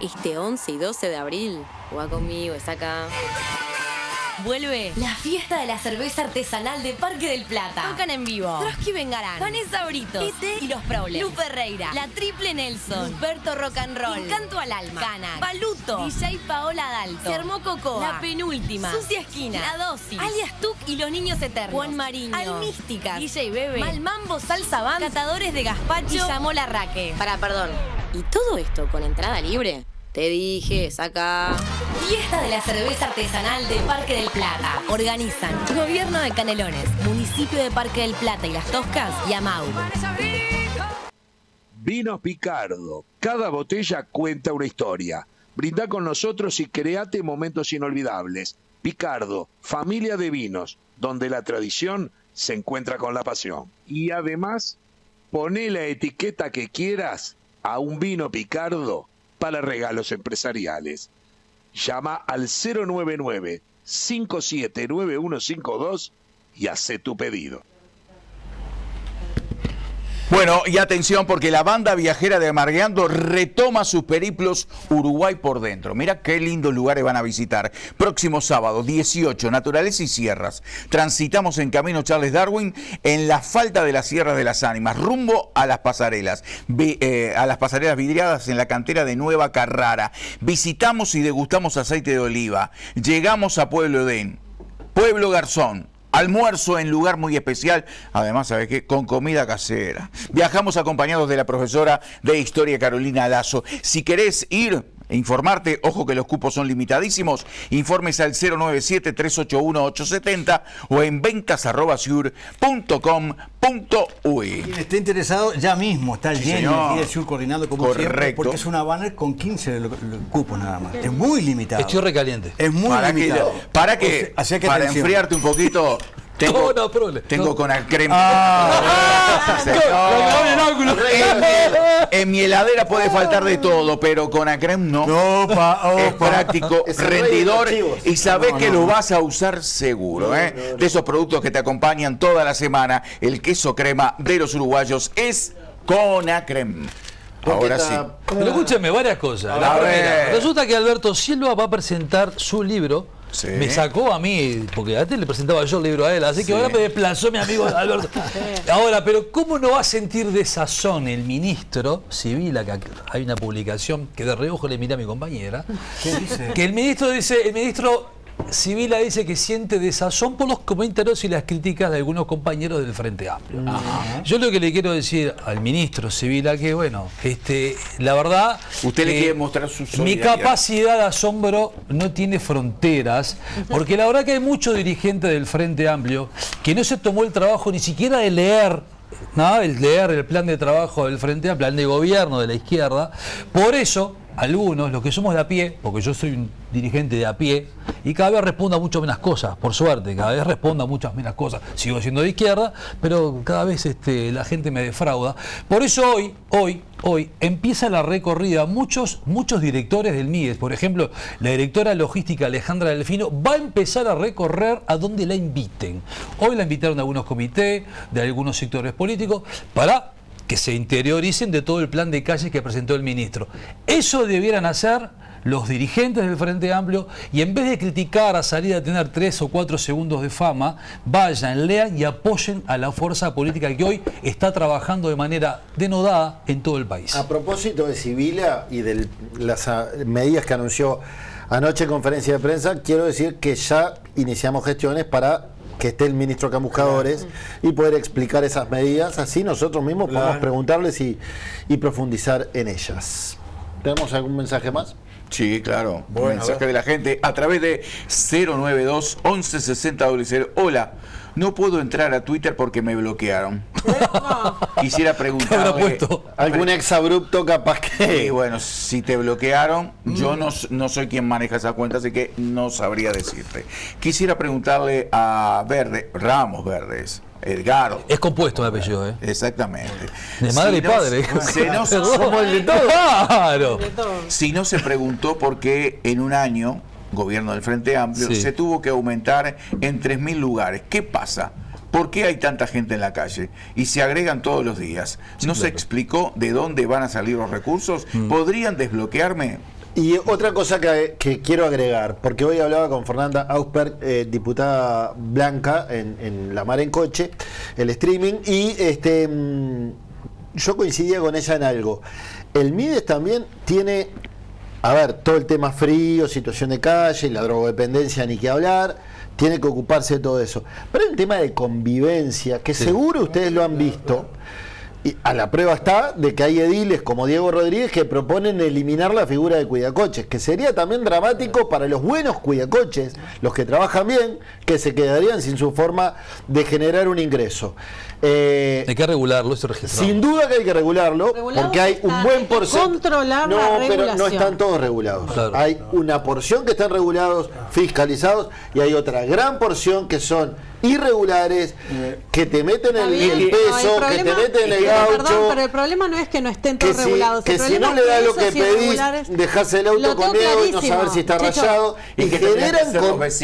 Este 11 y 12 de abril, juega conmigo, es acá. Vuelve la fiesta de la cerveza artesanal de Parque del Plata. Tocan en vivo Trotsky Bengarán, Vanessa Britos, E.T. y Los Problems, Lu Ferreira, La Triple Nelson, Humberto Rock and Roll, Encanto al Alma, Cana, Baluto, DJ Paola Dalto, Se armó Cocoa, La Penúltima, Sucia Esquina, La Dosis, Alias Tuc y Los Niños Eternos, Juan Mariño, Almísticas, DJ Bebe, Malmambo, Salsa Band, Catadores de Gazpacho y Llamó la Raque.
Perdón. ¿Y todo esto con entrada libre? Te dije, saca.
Fiesta de la cerveza artesanal de Parque del Plata. Organizan Gobierno de Canelones, Municipio de Parque del Plata y Las Toscas y Amau.
Vinos Picardo. Cada botella cuenta una historia. Brindá con nosotros y créate momentos inolvidables. Picardo, familia de vinos, donde la tradición se encuentra con la pasión. Y además, Poné la etiqueta que quieras a un vino Picardo para regalos empresariales. Llama al 099-579152 y hacé tu pedido.
Bueno, y atención porque la banda viajera de Amargueando retoma sus periplos Uruguay por dentro. Mira qué lindos lugares van a visitar. Próximo sábado, 18, Naturaleza y Sierras. Transitamos en Camino Charles Darwin en la falda de las Sierras de las Ánimas, rumbo a las pasarelas. A las pasarelas vidriadas en la cantera de Nueva Carrara. Visitamos y degustamos aceite de oliva. Llegamos a Pueblo Edén, Pueblo Garzón. Almuerzo en lugar muy especial, además, ¿sabes qué? Con comida casera. Viajamos acompañados de la profesora de Historia Carolina Lazo. Si querés ir e informarte, ojo que los cupos son limitadísimos, informes al 097-381-870 o en ventas@siur.com.uy.
Quien esté interesado, ya mismo está lleno aquí de Siur coordinando como siempre, porque es una banner con 15 cupos nada más. Es muy limitado.
Estoy recaliente.
Es muy limitado.
Para enfriarte un poquito. Tengo con creme. En mi heladera puede faltar de todo, pero con creme no. Es práctico, rendidor y sabés que lo vas a usar seguro. De esos productos que te acompañan toda la semana, el queso crema de los uruguayos es Conacrem. Ahora sí.
Pero escúcheme varias cosas. La primera, resulta que Alberto Silva va a presentar su libro. Sí. Me sacó a mí, porque antes le presentaba yo el libro a él, así que ahora me desplazó mi amigo Alberto. Ahora, pero ¿cómo no va a sentir desazón el ministro Sibila, que hay una publicación que de reojo le miré a mi compañera, ¿qué dice? Que el ministro Sibila dice que siente desazón por los comentarios y las críticas de algunos compañeros del Frente Amplio. Yo lo que le quiero decir al ministro Sibila que, bueno, la verdad...
Usted le quiere mostrar su solidaridad.
Mi capacidad de asombro no tiene fronteras, porque la verdad que hay muchos dirigentes del Frente Amplio que no se tomó el trabajo ni siquiera de leer el plan de trabajo del Frente Amplio, plan de gobierno de la izquierda. Por eso, algunos, los que somos de a pie, porque yo soy un dirigente de a pie, y cada vez respondo a muchas menos cosas, por suerte, cada vez respondo a muchas menos cosas. Sigo siendo de izquierda, pero cada vez la gente me defrauda. Por eso hoy empieza la recorrida. Muchos directores del MIDES, por ejemplo, la directora logística Alejandra Delfino, va a empezar a recorrer a donde la inviten. Hoy la invitaron a algunos comités, de algunos sectores políticos, para que se interioricen de todo el plan de calles que presentó el ministro. Eso debieran hacer los dirigentes del Frente Amplio, y en vez de criticar a salir a tener 3 o 4 segundos de fama, vayan, lean y apoyen a la fuerza política que hoy está trabajando de manera denodada en todo el país.
A propósito de Sibila y de las medidas que anunció anoche en conferencia de prensa, quiero decir que ya iniciamos gestiones para que esté el ministro Camuscadores y poder explicar esas medidas, así nosotros mismos podemos preguntarles y profundizar en ellas. ¿Tenemos algún mensaje más?
Sí, claro. Un mensaje de la gente a través de 092 1160 00. Hola, no puedo entrar a Twitter porque me bloquearon. Quisiera preguntarle...
¿Algún exabrupto capaz que...?
Sí, bueno, si te bloquearon, yo no soy quien maneja esa cuenta, así que no sabría decirte. Quisiera preguntarle a Ramos Verdes, Edgardo.
Es compuesto el apellido, ¿eh?
Exactamente.
De madre y padre.
Somos el de todo.
Claro.
Si no se preguntó por qué en un año, gobierno del Frente Amplio, se tuvo que aumentar en 3.000 lugares. ¿Qué pasa? ¿Por qué hay tanta gente en la calle? Y se agregan todos los días. ¿No se explicó de dónde van a salir los recursos? ¿Podrían desbloquearme?
Y otra cosa que quiero agregar, porque hoy hablaba con Fernanda Ausberg, diputada blanca en La Mar en Coche, el streaming, y yo coincidía con ella en algo. El MIDES también tiene, todo el tema frío, situación de calle, la drogodependencia, ni que hablar, tiene que ocuparse de todo eso. Pero hay un tema de convivencia, que seguro ustedes lo han visto. Y a la prueba está de que hay ediles como Diego Rodríguez que proponen eliminar la figura de cuidacoches, que sería también dramático para los buenos cuidacoches, los que trabajan bien, que se quedarían sin su forma de generar un ingreso.
Hay que regularlo, eso registrado.
Sin duda que hay que regularlo, porque hay un buen porcentaje.
Controlar la
pero
regulación.
No están todos regulados. Claro. Hay una porción que están regulados, fiscalizados, y hay otra gran porción que son
irregulares que te meten el peso, que te meten el gaucho.
Perdón, pero el problema no es que no estén todos regulados.
Que si no le das lo que pedís, dejás el auto con miedo y no saber si está rayado, y generan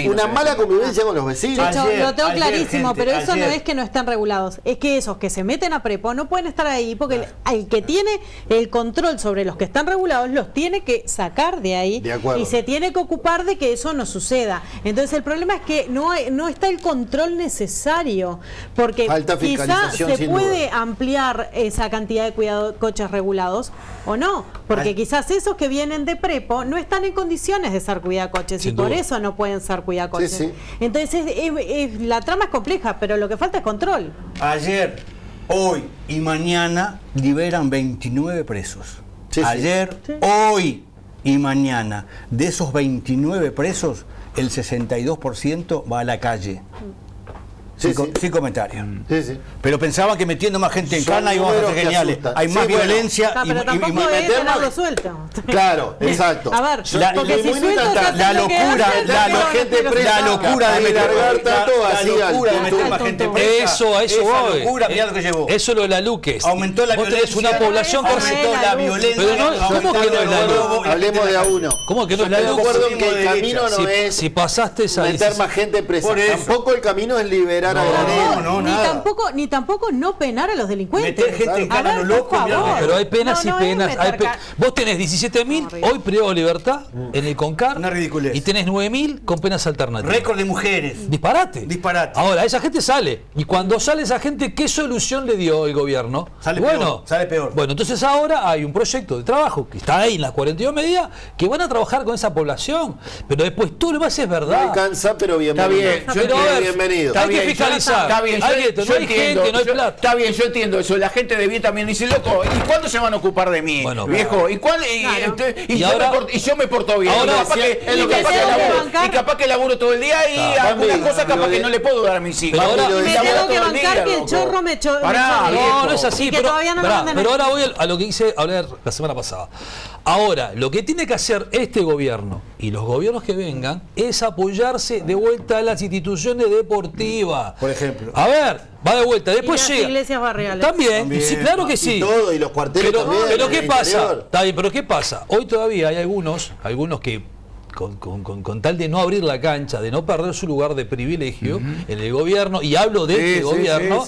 una mala convivencia con los vecinos.
Checho, lo tengo clarísimo, pero eso no es que no estén regulados, es que esos que se meten a prepo no pueden estar ahí, porque el que tiene el control sobre los que están regulados los tiene que sacar de ahí y se tiene que ocupar de que eso no suceda. Entonces el problema es que no está el control necesario, porque quizás se puede ampliar esa cantidad de coches regulados o no, porque quizás esos que vienen de prepo no están en condiciones de ser cuidacoches y por eso no pueden ser cuidacoches. Entonces la trama es compleja, pero lo que falta es control.
Ayer, hoy y mañana liberan 29 presos. Ayer, hoy y mañana. De esos 29 presos, el 62% va a la calle. Sin comentarios. Pero pensaban que metiendo más gente en cana íbamos a ser geniales. Hay más violencia
y meterlo suelto.
Claro, exacto.
A ver, porque si suelto
la locura de largar tanto así de meter más gente presa.
A eso voy.
Locura, mirá lo que llevó.
Eso es lo de la Luque.
Aumentó la violencia.
Vos tenés una población que
aumentó la violencia.
Pero ¿cómo que no es la Luque?
Hablemos de a uno.
¿Cómo que no es la Luque?
Yo recuerdo que el camino no es
si pasaste esa
meter más gente presa. Tampoco el camino es liberar
ni tampoco no penar a los delincuentes.
Meter gente en cana, loco.
Pero hay penas y penas. Vos tenés 17.000 hoy privado de libertad en el CONCAR.
Una ridiculez.
Y tenés 9.000 con penas alternativas.
Récord de mujeres.
Disparate. Ahora, esa gente sale. Y cuando sale esa gente, ¿qué solución le dio el gobierno?
Sale peor.
Bueno, entonces ahora hay un proyecto de trabajo que está ahí en las 42 medidas que van a trabajar con esa población. Pero después todo lo demás es verdad.
No alcanza, pero bienvenido.
Está bien,
bienvenido.
Hay que fiscalizar.
Está bien, yo entiendo.
Gente, no hay plata.
Está bien, yo entiendo eso. La gente de bien también dice, loco, ¿y cuándo se van a ocupar de mí?
Bueno,
viejo, ¿y yo me porto bien?
Ahora,
y capaz que laburo todo el día y algunas cosas capaz que no le puedo dar a mis hijos.
Y me tengo que bancar que el chorro me chorro.
No es así. Pero ahora voy a lo que hice hablar la semana pasada. Ahora, lo que tiene que hacer este gobierno y los gobiernos que vengan es apoyarse de vuelta a las instituciones deportivas.
Por ejemplo.
A ver, va de vuelta. Después
y las
llega.
iglesias barriales.
También. Sí, claro que sí.
Y todo, y los cuarteles también.
Pero ¿qué pasa? Está bien, pero ¿qué pasa? Hoy todavía hay algunos que con tal de no abrir la cancha, de no perder su lugar de privilegio en el gobierno, y hablo de este gobierno,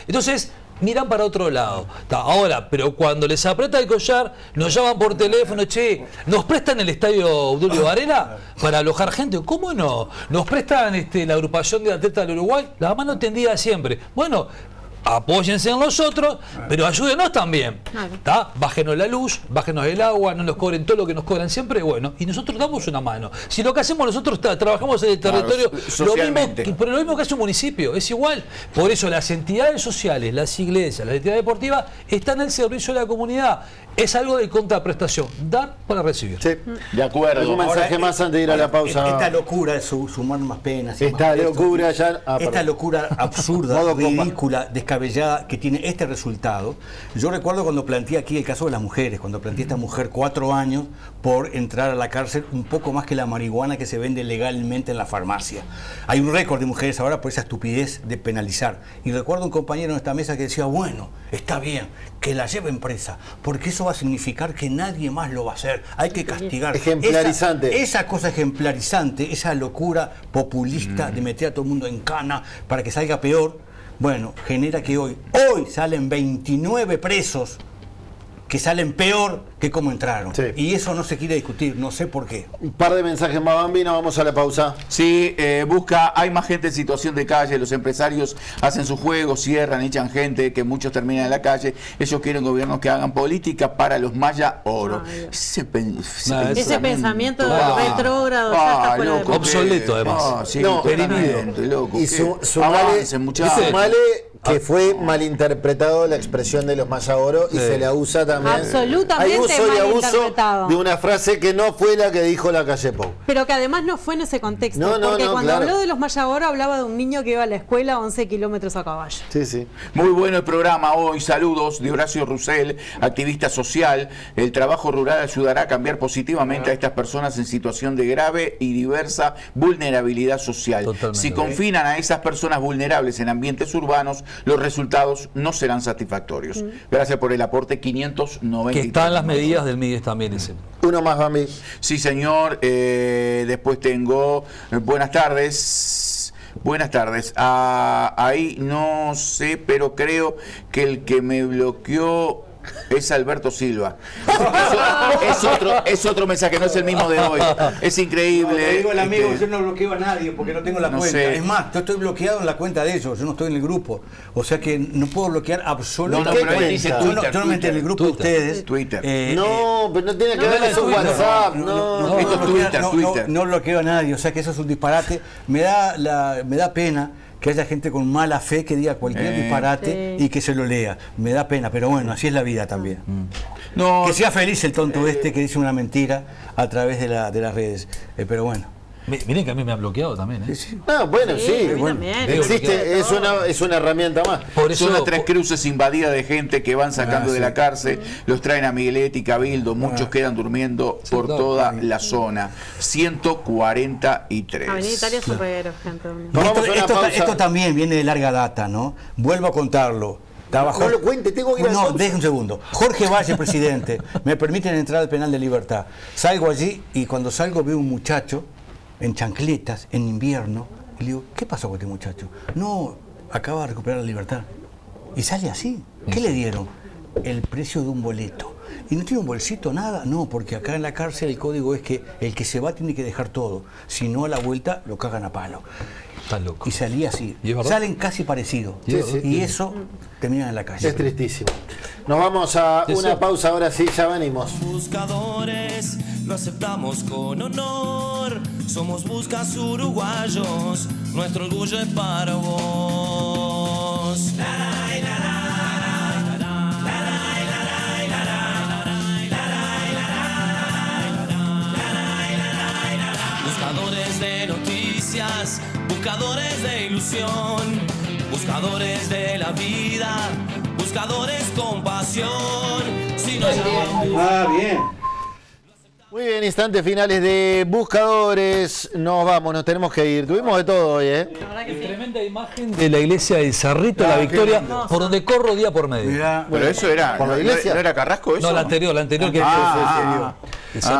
entonces miran para otro lado. Ahora, pero cuando les aprieta el collar, nos llaman por teléfono, che, ¿nos prestan el estadio Obdulio Varela para alojar gente? ¿Cómo no? ¿Nos prestan la agrupación de atletas del Uruguay? La mano tendida siempre. Bueno, apóyense en nosotros, pero ayúdenos también. Bájenos la luz, bájenos el agua, no nos cobren todo lo que nos cobran siempre, bueno, y nosotros damos una mano. Si lo que hacemos nosotros trabajamos en el territorio, pero lo mismo que hace un municipio, es igual. Por eso las entidades sociales, las iglesias, las entidades deportivas están al servicio de la comunidad. Es algo de contraprestación, dar para recibir.
Sí. De acuerdo. ¿Algún mensaje más antes de ir a la pausa?
Esta locura de sumar más penas.
Esta locura ya.
Esta locura absurda, ridícula, descabellada que tiene este resultado. Yo recuerdo cuando planteé aquí el caso de las mujeres, cuando planteé a esta mujer 4 años por entrar a la cárcel un poco más que la marihuana que se vende legalmente en la farmacia. Hay un récord de mujeres ahora por esa estupidez de penalizar. Y recuerdo un compañero en esta mesa que decía, bueno, está bien, que la lleven presa, porque eso va a significar que nadie más lo va a hacer. Hay que castigar.
Ejemplarizante.
Esa cosa ejemplarizante, esa locura populista de meter a todo el mundo en cana para que salga peor, bueno, genera que hoy salen 29 presos que salen peor que como entraron. Y eso no se quiere discutir, no sé por qué.
Un par de mensajes más, Bambino, vamos a la pausa.
Sí, hay más gente en situación de calle, los empresarios hacen sus juegos, cierran, echan gente, que muchos terminan en la calle. Ellos quieren gobiernos que hagan política para los maya oro. Ese
pensamiento retrógrado
ya está
obsoleto además.
Perimido.
Y sumale que fue malinterpretado la expresión de los Maya Oro y se la usa también.
Absolutamente
Hay uso y abuso
malinterpretado.
de una frase que no fue la que dijo Lacalle Pou.
Pero que además no fue en ese contexto. Porque cuando habló de los Maya Oro hablaba de un niño que iba a la escuela 11 kilómetros a caballo.
Sí, sí.
Muy bueno el programa hoy. Saludos de Horacio Rusell, activista social. El trabajo rural ayudará a cambiar positivamente a estas personas en situación de grave y diversa vulnerabilidad social.
Totalmente.
Si confinan a esas personas vulnerables en ambientes urbanos, los resultados no serán satisfactorios. Gracias por el aporte 590.
Que están las medidas del MIDES también ese.
Uno más, Bambi.
Sí, señor. Después tengo... buenas tardes. Buenas tardes. Ahí no sé, pero creo que el que me bloqueó es Alberto Silva. Es otro mensaje, no es el mismo de hoy. Es increíble.
Te digo el amigo, yo no bloqueo a nadie porque no tengo la cuenta.
Sé.
Es más, yo estoy bloqueado en la cuenta de ellos, yo no estoy en el grupo. O sea que no puedo bloquear absolutamente.
No, pero él dice Twitter,
yo no me metí en el grupo de ustedes.
Twitter.
No, pero no tiene que ver eso WhatsApp.
No, esto es Twitter.
No bloqueo a nadie, o sea que eso es un disparate. Me da pena que haya gente con mala fe que diga cualquier disparate y que se lo lea. Me da pena, pero bueno, así es la vida también. Que sea feliz el tonto este que dice una mentira a través de las redes. Pero bueno.
Miren que a mí me han bloqueado también, ¿eh?
No, bueno, sí.
Bueno,
existe, es una herramienta más.
Por eso son las Tres Cruces invadidas de gente que van sacando de la cárcel, los traen a Migueletti, Cabildo, muchos quedan durmiendo por toda la zona. 143.
Avenida Italia Superero, gente.
Esto también viene de larga data, ¿no? Vuelvo a contarlo.
No lo cuente, tengo que ir
No, deje un segundo. Jorge Valle, presidente, me permiten entrar al penal de Libertad. Salgo allí y cuando salgo veo un muchacho en chancletas, en invierno, y le digo, ¿qué pasó con este muchacho? No, acaba de recuperar la libertad. Y sale así. ¿Qué le dieron? El precio de un boleto. ¿Y no tiene un bolsito, nada? No, porque acá en la cárcel el código es que el que se va tiene que dejar todo. Si no, a la vuelta lo cagan a palo.
Está loco.
Y salí así.
Salen
casi parecidos.
Y
eso termina en la calle.
Es tristísimo. Nos vamos a una pausa, ahora sí, ya venimos.
Buscadores, lo aceptamos con honor. Somos buscas uruguayos, nuestro orgullo es para vos. Buscadores de noticias, buscadores de ilusión, buscadores de la vida, buscadores con pasión. Si no
bien.
Muy bien, instantes finales de Buscadores. Nos vamos, nos tenemos que ir. Tuvimos de todo hoy, ¿eh?
Tremenda imagen de la iglesia de Cerrito, la Victoria, por donde corro día por medio.
Pero eso era,
¿por la iglesia?
¿No era Carrasco eso?
No, la anterior que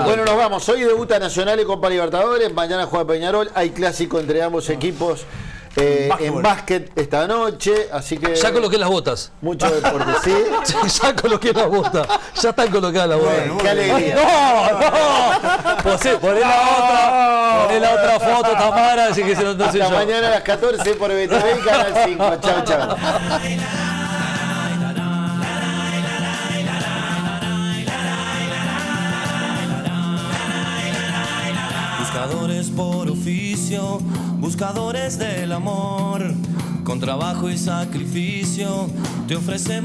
Bueno, nos vamos. Hoy debuta Nacional y Copa Libertadores. Mañana juega Peñarol. Hay clásico entre ambos equipos. En básquet esta noche, así que...
Ya coloqué las botas.
Mucho deporte, ¿sí?
Ya coloqué las botas. Ya están colocadas las botas.
Qué alegría.
Poné la otra foto, Tamara, así que se lo
Hasta mañana a las 14 por BTV y Canal 5. Chao, chao.
Buscadores por oficio, buscadores del amor, con trabajo y sacrificio, te ofrecemos.